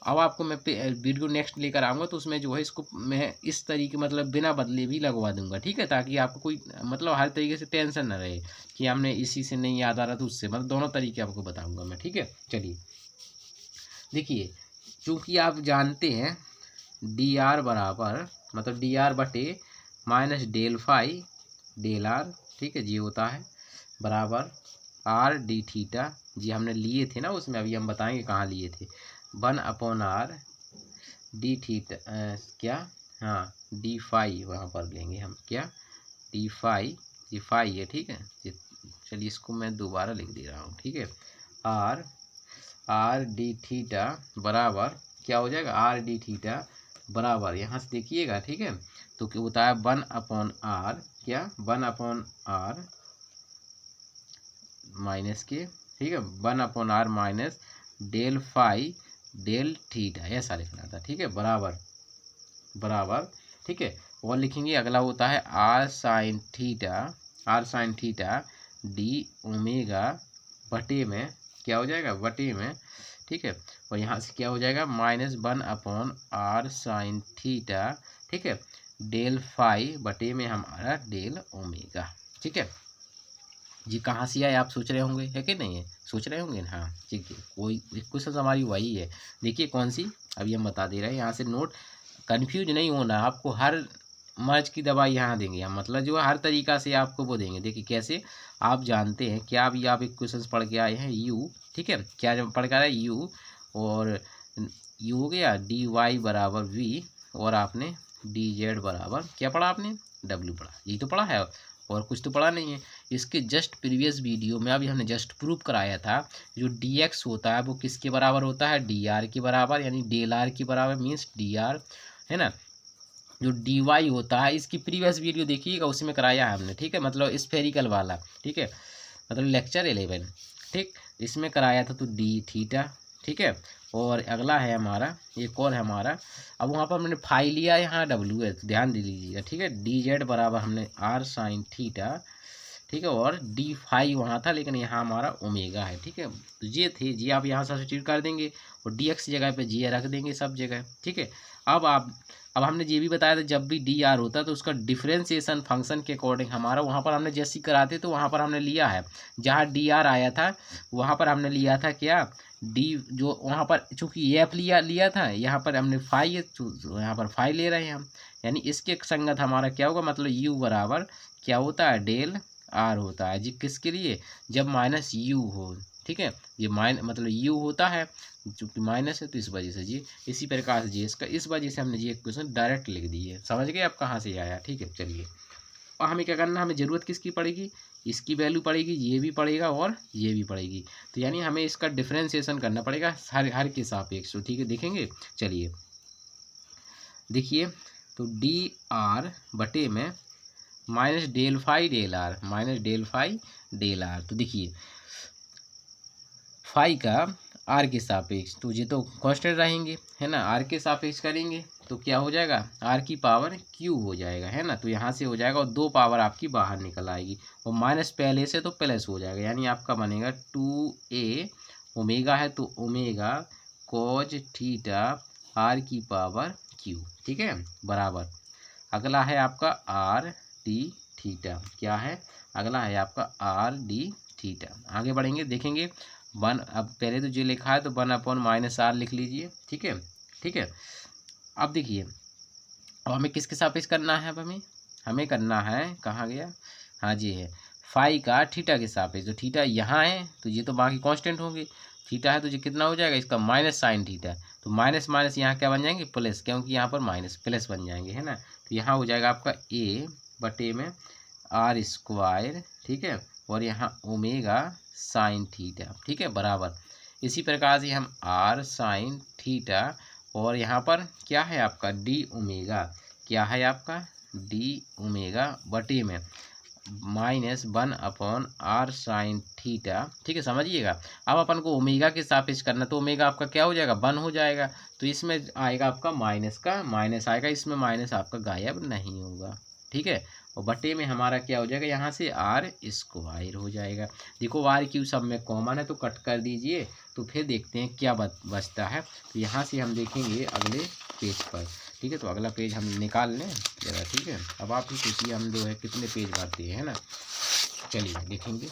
अब आपको मैं वीडियो नेक्स्ट लेकर आऊँगा तो उसमें जो है इसको मैं इस तरीके मतलब बिना बदले भी लगवा दूंगा, ठीक है, ताकि आपको कोई मतलब हर तरीके से टेंशन ना रहे कि हमने इसी से नहीं याद आ रहा तो उससे, मतलब दोनों तरीके आपको बताऊँगा मैं, ठीक है। चलिए देखिए चूँकि आप जानते हैं डी आर बराबर, मतलब डी आर बटे minus del phi del r, ठीक है, जी होता है बराबर आर डी थीटा, जी हमने लिए थे ना उसमें, अभी हम बताएंगे कहाँ लिए थे, 1/r डी थीटा, क्या, हाँ डी फाई वहाँ पर लेंगे हम, क्या डी फाई, जी फाई है, ठीक है। चलिए इसको मैं दोबारा लिख दे रहा हूँ, ठीक है, आर डी थीटा बराबर क्या हो जाएगा, आर डी थीटा बराबर यहाँ से देखिएगा, ठीक है, तो क्या होता है 1/r, क्या 1/r माइनस के, ठीक है, 1/r minus del phi del theta, ऐसा लिखना था, ठीक है, बराबर, ठीक है। और लिखेंगे अगला होता है r sin theta d omega बटे में क्या हो जाएगा, बटे में, ठीक है, और यहाँ से क्या हो जाएगा माइनस 1/r साइन थीटा, ठीक है, डेल फाई बटे में हमारा डेल ओमेगा, ठीक है। जी कहाँ से आए आप सोच रहे होंगे, है कि नहीं है, सोच रहे होंगे ना, हाँ ठीक है, कोई क्वेश्चन हमारी वही है। देखिए कौन सी, अभी हम बता दे रहे हैं, यहाँ से नोट, कंफ्यूज नहीं होना आपको, हर मर्ज की दवाई यहाँ देंगे हम, मतलब जो हर तरीका से आपको वो देंगे। देखिए कैसे, आप जानते हैं क्या, अभी आप एक क्वेश्चन पढ़ के आए हैं यू, ठीक है, क्या जब पढ़ के आए यू, और यू हो गया डी वाई बराबर वी, और आपने डी जेड बराबर क्या पढ़ा आपने, डब्ल्यू पढ़ा, यही तो पढ़ा है, और कुछ तो पढ़ा नहीं है। इसके जस्ट प्रीवियस वीडियो में अभी हमने जस्ट प्रूव कराया था, जो डी एक्स होता है वो किसके बराबर होता है, डी आर के बराबर, यानी डेल आर के बराबर मीन्स डी आर, है ना। जो डी वाई होता है, इसकी प्रीवियस वीडियो देखिएगा, उसमें कराया है हमने, ठीक है, मतलब स्फेरिकल वाला, ठीक है, मतलब लेक्चर 11, ठीक, इसमें कराया था, तो डी थीटा, ठीक है। और अगला है हमारा, एक और है हमारा, अब वहाँ पर हमने फाई लिया, यहाँ डब्ल्यू है, तो ध्यान दे लीजिएगा, ठीक है, डी जेड बराबर हमने आर साइन थीटा, ठीक है, और डी फाई वहाँ था, लेकिन यहाँ हमारा ओमेगा है, ठीक है, तो ये थे जी, आप यहाँ सब्स्टिट्यूट कर देंगे, और डी एक्स जगह पे जी रख देंगे सब जगह, ठीक है। अब हमने ये भी बताया था, जब भी डी आर होता है तो उसका डिफ्रेंसिएशन फंक्शन के अकॉर्डिंग हमारा, वहाँ पर हमने जैसी कराते तो वहाँ पर हमने लिया है, जहाँ डी आर आया था वहाँ पर हमने लिया था क्या, डी, जो वहाँ पर चूँकि एफ लिया था, यहाँ पर हमने फाई, यहाँ पर फाई ले रहे हैं हम, यानी इसके संगत हमारा क्या होगा, मतलब यू बराबर क्या होता है, डेल आर होता है जी, किसके लिए, जब माइनस यू हो, ठीक है, ये मतलब यू होता है, चूँकि माइनस है तो इस वजह से जी, इसी प्रकार से जी इसका, इस वजह से हमने जी एक क्वेश्चन डायरेक्ट लिख दी है, समझ गए आप कहाँ से आया, ठीक है। चलिए, और हमें क्या करना, हमें ज़रूरत किसकी पड़ेगी, इसकी वैल्यू पड़ेगी, ये भी पड़ेगा और ये भी पड़ेगी, तो यानी हमें इसका डिफ्रेंसिएशन करना पड़ेगा हर के सापेक्ष, तो ठीक है, देखेंगे। चलिए देखिए, तो डी आर बटे में minus del phi del r, minus del phi del r, तो देखिए फाई का आर के सापेक्ष, तो ये तो कांस्टेंट रहेंगे, है ना, आर के सापेक्ष करेंगे तो क्या हो जाएगा, आर की पावर क्यू हो जाएगा, है ना, तो यहाँ से हो जाएगा, और 2 पावर आपकी बाहर निकल आएगी, और माइनस पहले से तो प्लस हो जाएगा, यानी आपका बनेगा 2a, ओमेगा है तो ओमेगा कॉज थीटा आर की पावर क्यू, ठीक है, बराबर, अगला है आपका आर डी थीटा, क्या है, अगला है आपका आर डी थीटा। आगे बढ़ेंगे, देखेंगे 1, अब पहले तो जो लिखा है तो 1/-r लिख लीजिए, ठीक है, ठीक है। अब देखिए, अब हमें किसके सापेक्ष करना है, अब हमें करना है, कहाँ गया, हाँ जी है, फाई का थीटा के सापेक्ष, तो थीटा यहाँ है तो ये तो बाकी कांस्टेंट होंगे, थीटा है तो ये कितना हो जाएगा, इसका माइनस साइन थीटा, तो माइनस माइनस यहाँ क्या बन जाएंगे, प्लस, क्योंकि यहाँ पर माइनस प्लस बन जाएंगे, है ना, तो यहाँ हो जाएगा आपका a बटे में आर स्क्वायर, ठीक है, और यहाँ ओमेगा साइन थीटा, ठीक है, बराबर, इसी प्रकार से हम आर साइन थीटा, और यहाँ पर क्या है आपका डी ओमेगा, क्या है आपका डी ओमेगा बटे में -1/r साइन थीटा, ठीक है, समझिएगा। अब अपन को ओमेगा के सापेक्ष करना, तो ओमेगा आपका क्या हो जाएगा, 1 हो जाएगा, तो इसमें आएगा आपका माइनस का माइनस आएगा, इसमें माइनस आपका गायब नहीं होगा, ठीक है, और बटे में हमारा क्या हो जाएगा, यहाँ से आर स्क्वायर हो जाएगा। देखो आर क्यू सब में कॉमन है तो कट कर दीजिए, तो फिर देखते हैं क्या बचता है, तो यहाँ से हम देखेंगे अगले पेज पर, ठीक है, तो अगला पेज हम निकाल लें जरा, ठीक है, अब आप ही सोचिए हम जो है कितने पेज भरते हैं, है ना। चलिए देखेंगे,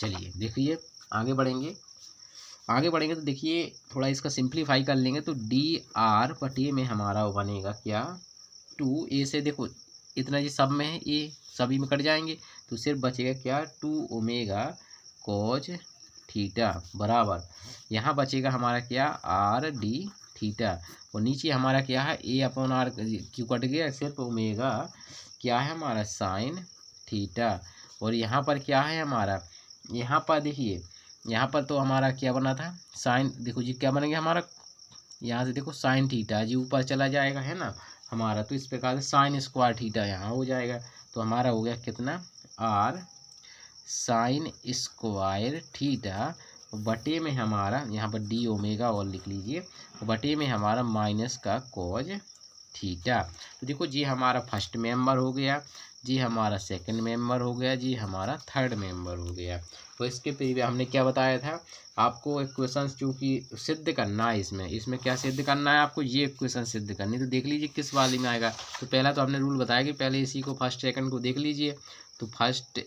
चलिए देखिए, आगे बढ़ेंगे तो देखिए थोड़ा इसका सिंप्लीफाई कर लेंगे, तो डी आर बटे में हमारा बनेगा क्या, 2a से, देखो इतना ये सब में है, ए सभी में कट जाएंगे, तो सिर्फ बचेगा क्या, 2 ओमेगा कोज थीटा बराबर, यहाँ बचेगा हमारा क्या, आर डी थीटा, और नीचे हमारा क्या है, a/r क्यों कट गया, सिर्फ ओमेगा क्या है हमारा साइन थीटा, और यहाँ पर क्या है हमारा, यहाँ पर देखिए, यहाँ पर तो हमारा क्या बना था, साइन, देखो जी क्या बनेगा हमारा, यहाँ से देखो साइन थीटा जी ऊपर चला जाएगा, है ना हमारा, तो इस प्रकार से साइन स्क्वायर थीटा यहाँ हो जाएगा, तो हमारा हो गया कितना, आर साइन स्क्वायर थीटा बटे में हमारा, यहाँ पर डी ओमेगा और लिख लीजिए, बटे में हमारा माइनस का कॉज थीटा, तो देखो जी हमारा फर्स्ट मेंबर हो गया जी, हमारा सेकंड मेंबर हो गया जी, हमारा थर्ड मेंबर हो गया। तो इसके पहले हमने क्या बताया था आपको, इक्वेशन चूँकि सिद्ध करना है, इसमें क्या सिद्ध करना है आपको, ये इक्वेशन सिद्ध करनी, तो देख लीजिए किस वाले में आएगा। तो पहला तो हमने रूल बताया कि पहले इसी को फर्स्ट सेकंड को देख लीजिए, तो फर्स्ट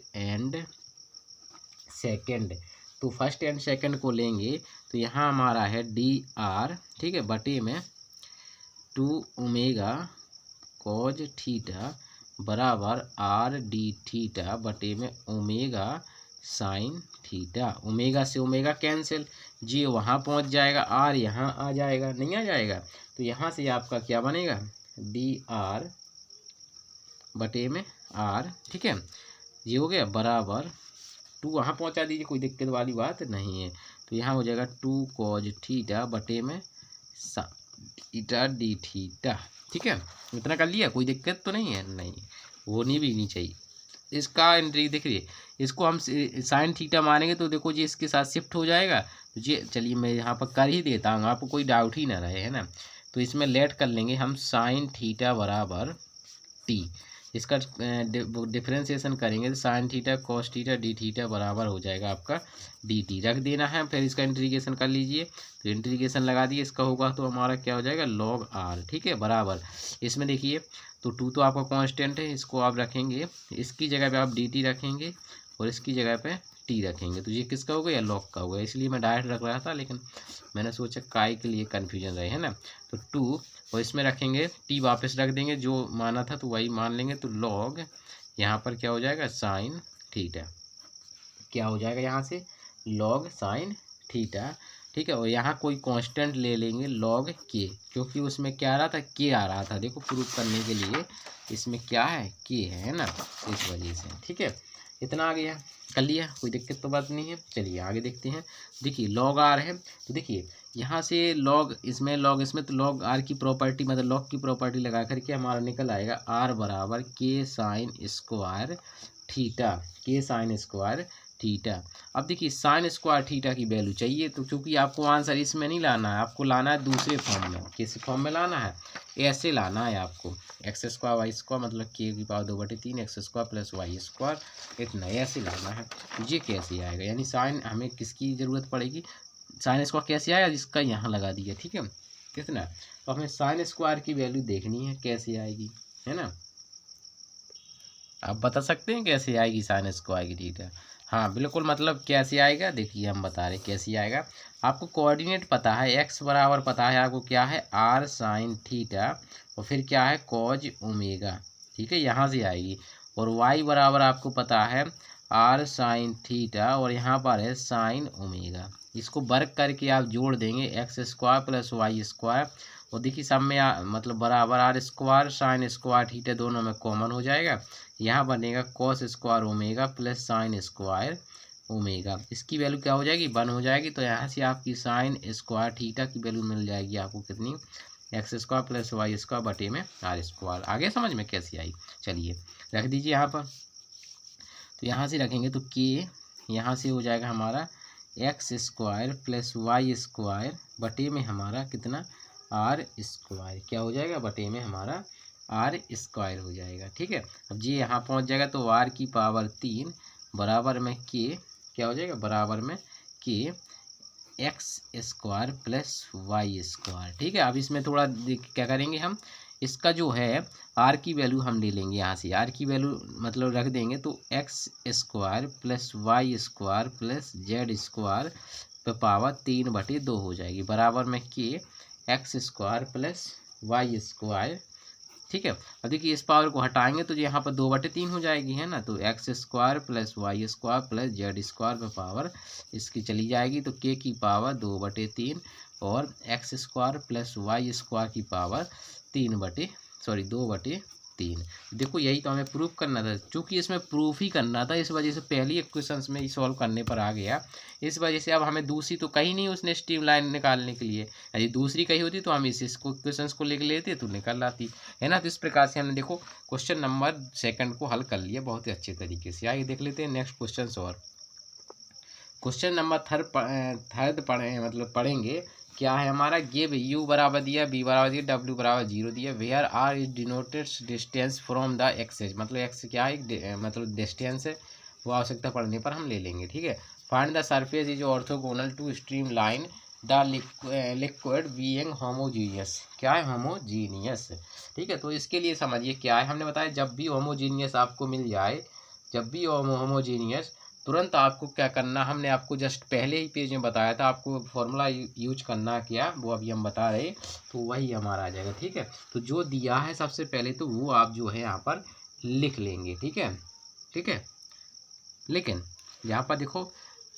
एंड सेकंड को लेंगे, तो यहाँ हमारा है डी आर, ठीक है, बटे में 2 ओमेगा कॉज थीटा बराबर आर डी थीटा बटे में ओमेगा साइन थीटा। ओमेगा से ओमेगा कैंसिल, जी वहाँ पहुँच जाएगा, आर यहाँ आ जाएगा, नहीं आ जाएगा, तो यहाँ से आपका क्या बनेगा डी आर बटे में आर, ठीक है, ये हो गया बराबर 2 वहाँ पहुँचा दीजिए, कोई दिक्कत वाली बात नहीं है। तो यहाँ हो जाएगा 2 कॉज थीटा बटे में थीटा डी थीटा, ठीक है, इतना कर लिया, कोई दिक्कत तो नहीं है, नहीं होनी भी नहीं चाहिए। इसका एंट्री देख रही है, इसको हम साइन थीटा मानेंगे तो देखो जी इसके साथ शिफ्ट हो जाएगा, तो जी चलिए मैं यहाँ पर कर ही देता हूँ, आपको कोई डाउट ही ना रहे, है ना। तो इसमें लेट कर लेंगे हम साइन थीटा बराबर टी, इसका डिफ्रेंसिएशन करेंगे तो sine theta cos theta D theta बराबर हो जाएगा आपका डी टी, रख देना है, फिर इसका इंटीग्रेशन कर लीजिए, तो इंटीग्रेशन लगा दिए, इसका होगा तो हमारा क्या हो जाएगा लॉग आर, ठीक है, बराबर इसमें देखिए तो 2 तो आपका कांस्टेंट है, इसको आप रखेंगे, इसकी जगह पे आप डी टी रखेंगे और इसकी जगह पे टी रखेंगे, तो ये किसका होगा या लॉग का होगा, इसलिए मैं डायरेक्ट रख रहा था, लेकिन मैंने सोचा काय के लिए कन्फ्यूजन रहे, है ना। तो 2 और इसमें रखेंगे टी वापस रख देंगे, जो माना था तो वही मान लेंगे, तो लॉग यहाँ पर क्या हो जाएगा साइन थीटा, क्या हो जाएगा यहाँ से लॉग साइन थीटा, ठीक है, और यहाँ कोई कांस्टेंट ले लेंगे लॉग के, क्योंकि उसमें क्या आ रहा था के आ रहा था, देखो प्रूफ करने के लिए इसमें क्या है के है ना, इस वजह से, ठीक है, इतना आ गया, कर लिया, कोई दिक्कत तो बात नहीं है। चलिए आगे देखते हैं, देखिए लॉग आर है, तो देखिए यहाँ से लॉग इसमें लॉग इसमें, तो लॉग आर की प्रॉपर्टी मतलब लॉग की प्रॉपर्टी लगा करके हमारा निकल आएगा आर बराबर के साइन स्क्वायर थीटा, के साइन स्क्वायर थीटा। अब देखिए साइन स्क्वायर थीटा की वैल्यू चाहिए, तो क्योंकि आपको आंसर इसमें नहीं लाना है, आपको लाना है दूसरे फॉर्म में, किस फॉर्म में लाना है, ऐसे लाना है आपको, एक्स स्क्वायर वाई स्क्वायर मतलब के की power 2/3 x square plus Y square, इतना ऐसे लाना है, ये कैसे आएगा, यानी साइन हमें किसकी ज़रूरत पड़ेगी, साइन स्क्वायर कैसे आएगा, जिसका यहाँ लगा दिया, ठीक है, कितना, तो हमें साइन स्क्वायर की वैल्यू देखनी है कैसे आएगी, है ना, आप बता सकते हैं कैसे आएगी साइन स्क्वायर की थीटा, हाँ बिल्कुल, मतलब कैसे आएगा, देखिए हम बता रहे कैसे आएगा, आपको कोऑर्डिनेट पता है, एक्स बराबर पता है आपको क्या है आर साइन थीटा और फिर क्या है कॉज ओमेगा, ठीक है, यहाँ से आएगी, और वाई बराबर आपको पता है आर साइन थीटा और यहाँ पर है साइन ओमेगा, इसको वर्क करके आप जोड़ देंगे x square plus Y square, और देखिए सब में मतलब बराबर r square sin square theta दोनों में कॉमन हो जाएगा, यहाँ बनेगा cos square omega plus sin square omega, इसकी वैल्यू क्या हो जाएगी 1 हो जाएगी, तो यहाँ से आपकी साइन स्क्वायर थीटा की वैल्यू मिल जाएगी आपको कितनी x square plus Y square बटे में आर स्क्वायर। आगे समझ में कैसी आई, चलिए रख दीजिए यहाँ पर, तो यहाँ से रखेंगे तो के यहाँ से हो जाएगा हमारा x square plus Y square बटे में हमारा कितना आर स्क्वायर, क्या हो जाएगा बटे में हमारा आर स्क्वायर हो जाएगा, ठीक है। अब जी यहाँ पहुँच जाएगा तो आर की पावर 3 बराबर में के क्या हो जाएगा बराबर में k x square plus Y square, ठीक है। अब इसमें थोड़ा क्या करेंगे हम, इसका जो है आर की वैल्यू हम ले लेंगे, यहाँ से आर की वैल्यू मतलब रख देंगे, तो x square plus Y square plus Z square पे पावर 3/2 हो जाएगी बराबर में k x square plus Y square, ठीक है। अब देखिए इस पावर को हटाएंगे तो यहाँ पर 2/3 हो जाएगी, है ना, तो x square plus Y square plus Z square पे पावर इसकी चली जाएगी, तो के की पावर 2/3 और x square plus Y square की पावर 2/3। देखो यही तो हमें प्रूफ करना था, क्योंकि इसमें प्रूफ ही करना था, इस वजह से पहली क्वेश्चन में ही सॉल्व करने पर आ गया, इस वजह से अब हमें दूसरी तो कहीं नहीं उसने स्ट्रीम लाइन निकालने के लिए, यदि दूसरी कही होती तो हम इसको क्वेश्चन को लिख लेते तो निकल आती, है ना। तो इस प्रकार से हमने देखो क्वेश्चन नंबर 2 को हल कर लिया बहुत ही अच्छे तरीके से। आगे देख लेते हैं नेक्स्ट क्वेश्चन, और क्वेश्चन नंबर थर्ड पढ़ेंगे, क्या है हमारा, गिव यू बराबर दिया, बी बराबर दिया, डब्ल्यू बराबर 0 दिया, where r is denoted distance from the axis, मतलब एक्स क्या है मतलब डिस्टेंस है, वो आवश्यकता पड़ने पर हम ले लेंगे, ठीक है। Find the surface is orthogonal to stream line the liquid being homogeneous, क्या है होमोजीनियस, ठीक है। तो इसके लिए समझिए क्या है, हमने बताया जब भी होमोजीनियस आपको मिल जाए, जब भी होमोजीनियस तुरंत आपको क्या करना, हमने आपको जस्ट पहले ही पेज में बताया था, आपको फॉर्मूला यूज करना क्या वो अभी हम बता रहे, तो वही हमारा आ जाएगा। ठीक है, तो जो दिया है सबसे पहले तो वो आप जो है यहाँ पर लिख लेंगे। ठीक है, ठीक है। लेकिन यहाँ पर देखो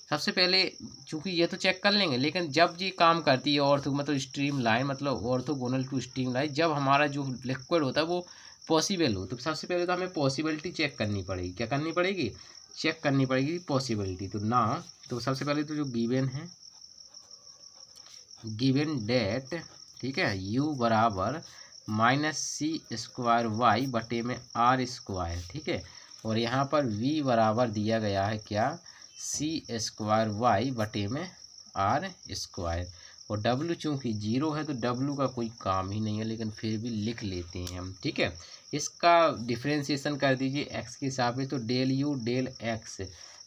सबसे पहले, चूंकि ये तो चेक कर लेंगे, लेकिन जब ये काम करती है ऑर्थो मतलब स्ट्रीम लाइन मतलब ऑर्थोगोनल टू स्ट्रीम लाइन, जब हमारा जो लिक्विड होता है वो पॉसिबल हो, तो सबसे पहले तो हमें पॉसिबिलिटी चेक करनी पड़ेगी। क्या करनी पड़ेगी? चेक करनी पड़ेगी पॉसिबिलिटी। तो ना, तो सबसे पहले तो जो गिवन है, गिवन डेट, ठीक है, u बराबर -c² y बटे में r², ठीक है, और यहाँ पर v बराबर दिया गया है क्या, c² y बटे में r², और w चूँकि 0 है तो w का कोई काम ही नहीं है, लेकिन फिर भी लिख लेते हैं हम। ठीक है, इसका डिफ्रेंशिएशन कर दीजिए x के सापेक्ष, तो डेल u डेल x,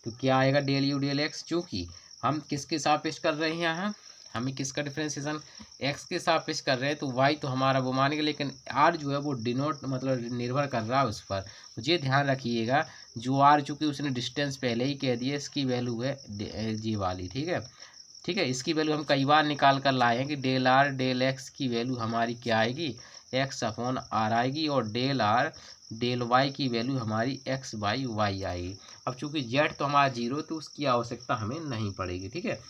तो क्या आएगा डेल u डेल x, चूँकि हम किसके सापेक्ष कर रहे हैं यहाँ, हमें किसका डिफ्रेंशिएशन x के सापेक्ष कर रहे हैं, तो y तो हमारा वो मानेगा, लेकिन r जो है वो डिनोट मतलब निर्भर कर रहा है उस पर। मुझे ध्यान रखिएगा, जो r चूँकि उसने डिस्टेंस पहले ही कह दिया, इसकी वैल्यू है जी वाली। ठीक है, ठीक है, इसकी वैल्यू हम कई बार निकाल कर लाए हैं कि डेल आर डेल एक्स की वैल्यू हमारी क्या आएगी, x/r आएगी, और डेल आर डेल वाई की वैल्यू हमारी x/y आएगी। अब चूँकि z तो हमारा 0, तो उसकी आवश्यकता हमें नहीं पड़ेगी। ठीक है,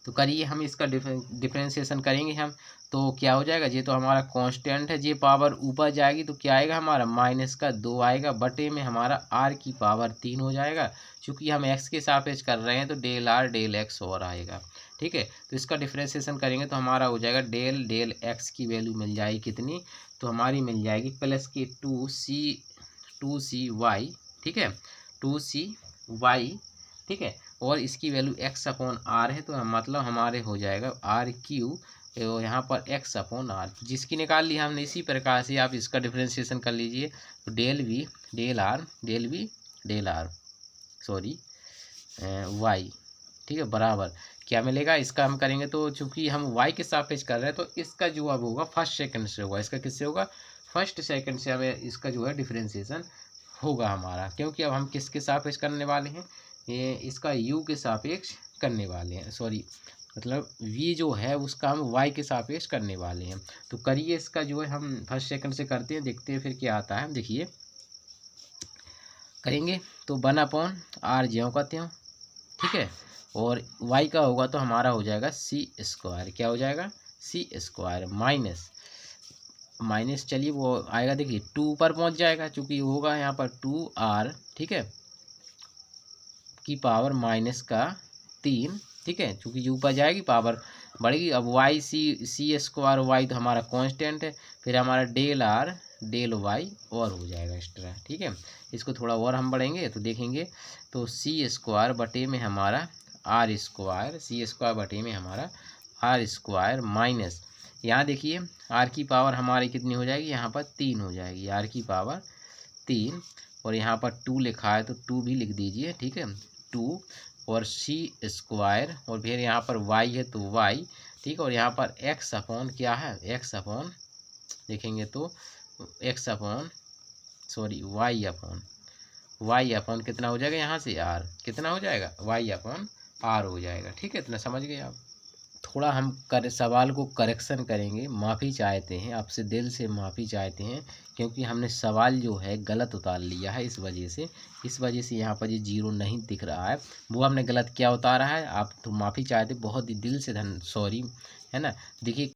तो करिए हम इसका डिफ्रेंशिएशन करेंगे हम, तो क्या हो जाएगा, ये तो हमारा कांस्टेंट है, ये पावर ऊपर जाएगी तो क्या आएगा हमारा -2 आएगा, बटे में हमारा r की पावर 3 हो जाएगा। चूँकि हम x के सापेक्ष कर रहे हैं तो डेल r डेल x और आएगा। ठीक है, तो इसका डिफ्रेंशिएशन करेंगे तो हमारा हो जाएगा डेल डेल x की वैल्यू मिल जाएगी कितनी, तो हमारी मिल जाएगी प्लस के 2c/y, ठीक है, 2c/y, ठीक है, और इसकी वैल्यू x/r है, तो मतलब हमारे हो जाएगा r³ यहाँ पर x/r, जिसकी निकाल ली हमने। इसी प्रकार से आप इसका डिफ्रेंशिएशन कर लीजिए, तो del v del r sorry y, ठीक है, बराबर क्या मिलेगा, इसका हम करेंगे तो चूंकि हम y के सापेक्ष कर रहे हैं तो इसका जो अब होगा फर्स्ट सेकंड से होगा, इसका किससे होगा, फर्स्ट सेकंड से हमें इसका जो है डिफ्रेंशिएशन होगा हमारा, क्योंकि अब हम किसके सापेक्ष करने वाले हैं, ये इसका u के सापेक्ष करने वाले हैं, सॉरी मतलब v जो है उसका हम y के सापेक्ष करने वाले हैं। तो करिए इसका जो है हम फर्स्ट सेकंड से करते हैं, देखते हैं फिर क्या आता है। देखिए करेंगे तो 1/r ज्यों का त्यों, ठीक है, और y का होगा तो हमारा हो जाएगा c², क्या हो जाएगा c² माइनस चलिए वो आएगा, देखिए 2 पर पहुंच जाएगा, चूँकि होगा यहाँ पर 2r, ठीक है, की पावर -3, ठीक है, चूँकि ऊपर जाएगी पावर बढ़ेगी। अब y c² y तो हमारा कांस्टेंट है, फिर हमारा डेल r डेल y और हो जाएगा एक्स्ट्रा। ठीक है, इसको थोड़ा और हम बढ़ेंगे तो देखेंगे, तो c² बटे में हमारा r², c² बटे में हमारा r² माइनस, यहाँ देखिए r की पावर हमारी कितनी हो जाएगी, यहाँ पर 3 हो जाएगी, r की पावर 3, और यहाँ पर 2 लिखा है तो 2 भी लिख दीजिए। ठीक है, 2 और c² और फिर यहाँ पर y है तो y, ठीक, और यहाँ पर x/ क्या है, x/ देखेंगे तो y/ कितना हो जाएगा, यहाँ से r कितना हो जाएगा, y/r हो जाएगा। ठीक है, इतना समझ गए आप। थोड़ा हम सवाल को करेक्शन करेंगे, माफ़ी चाहते हैं आपसे, दिल से माफ़ी चाहते हैं, क्योंकि हमने सवाल जो है गलत उतार लिया है, इस वजह से यहाँ पर ये 0 नहीं दिख रहा है, वो हमने गलत क्या उतारा है, आप तो माफ़ी चाहते, बहुत ही दिल से सॉरी, है ना। देखिए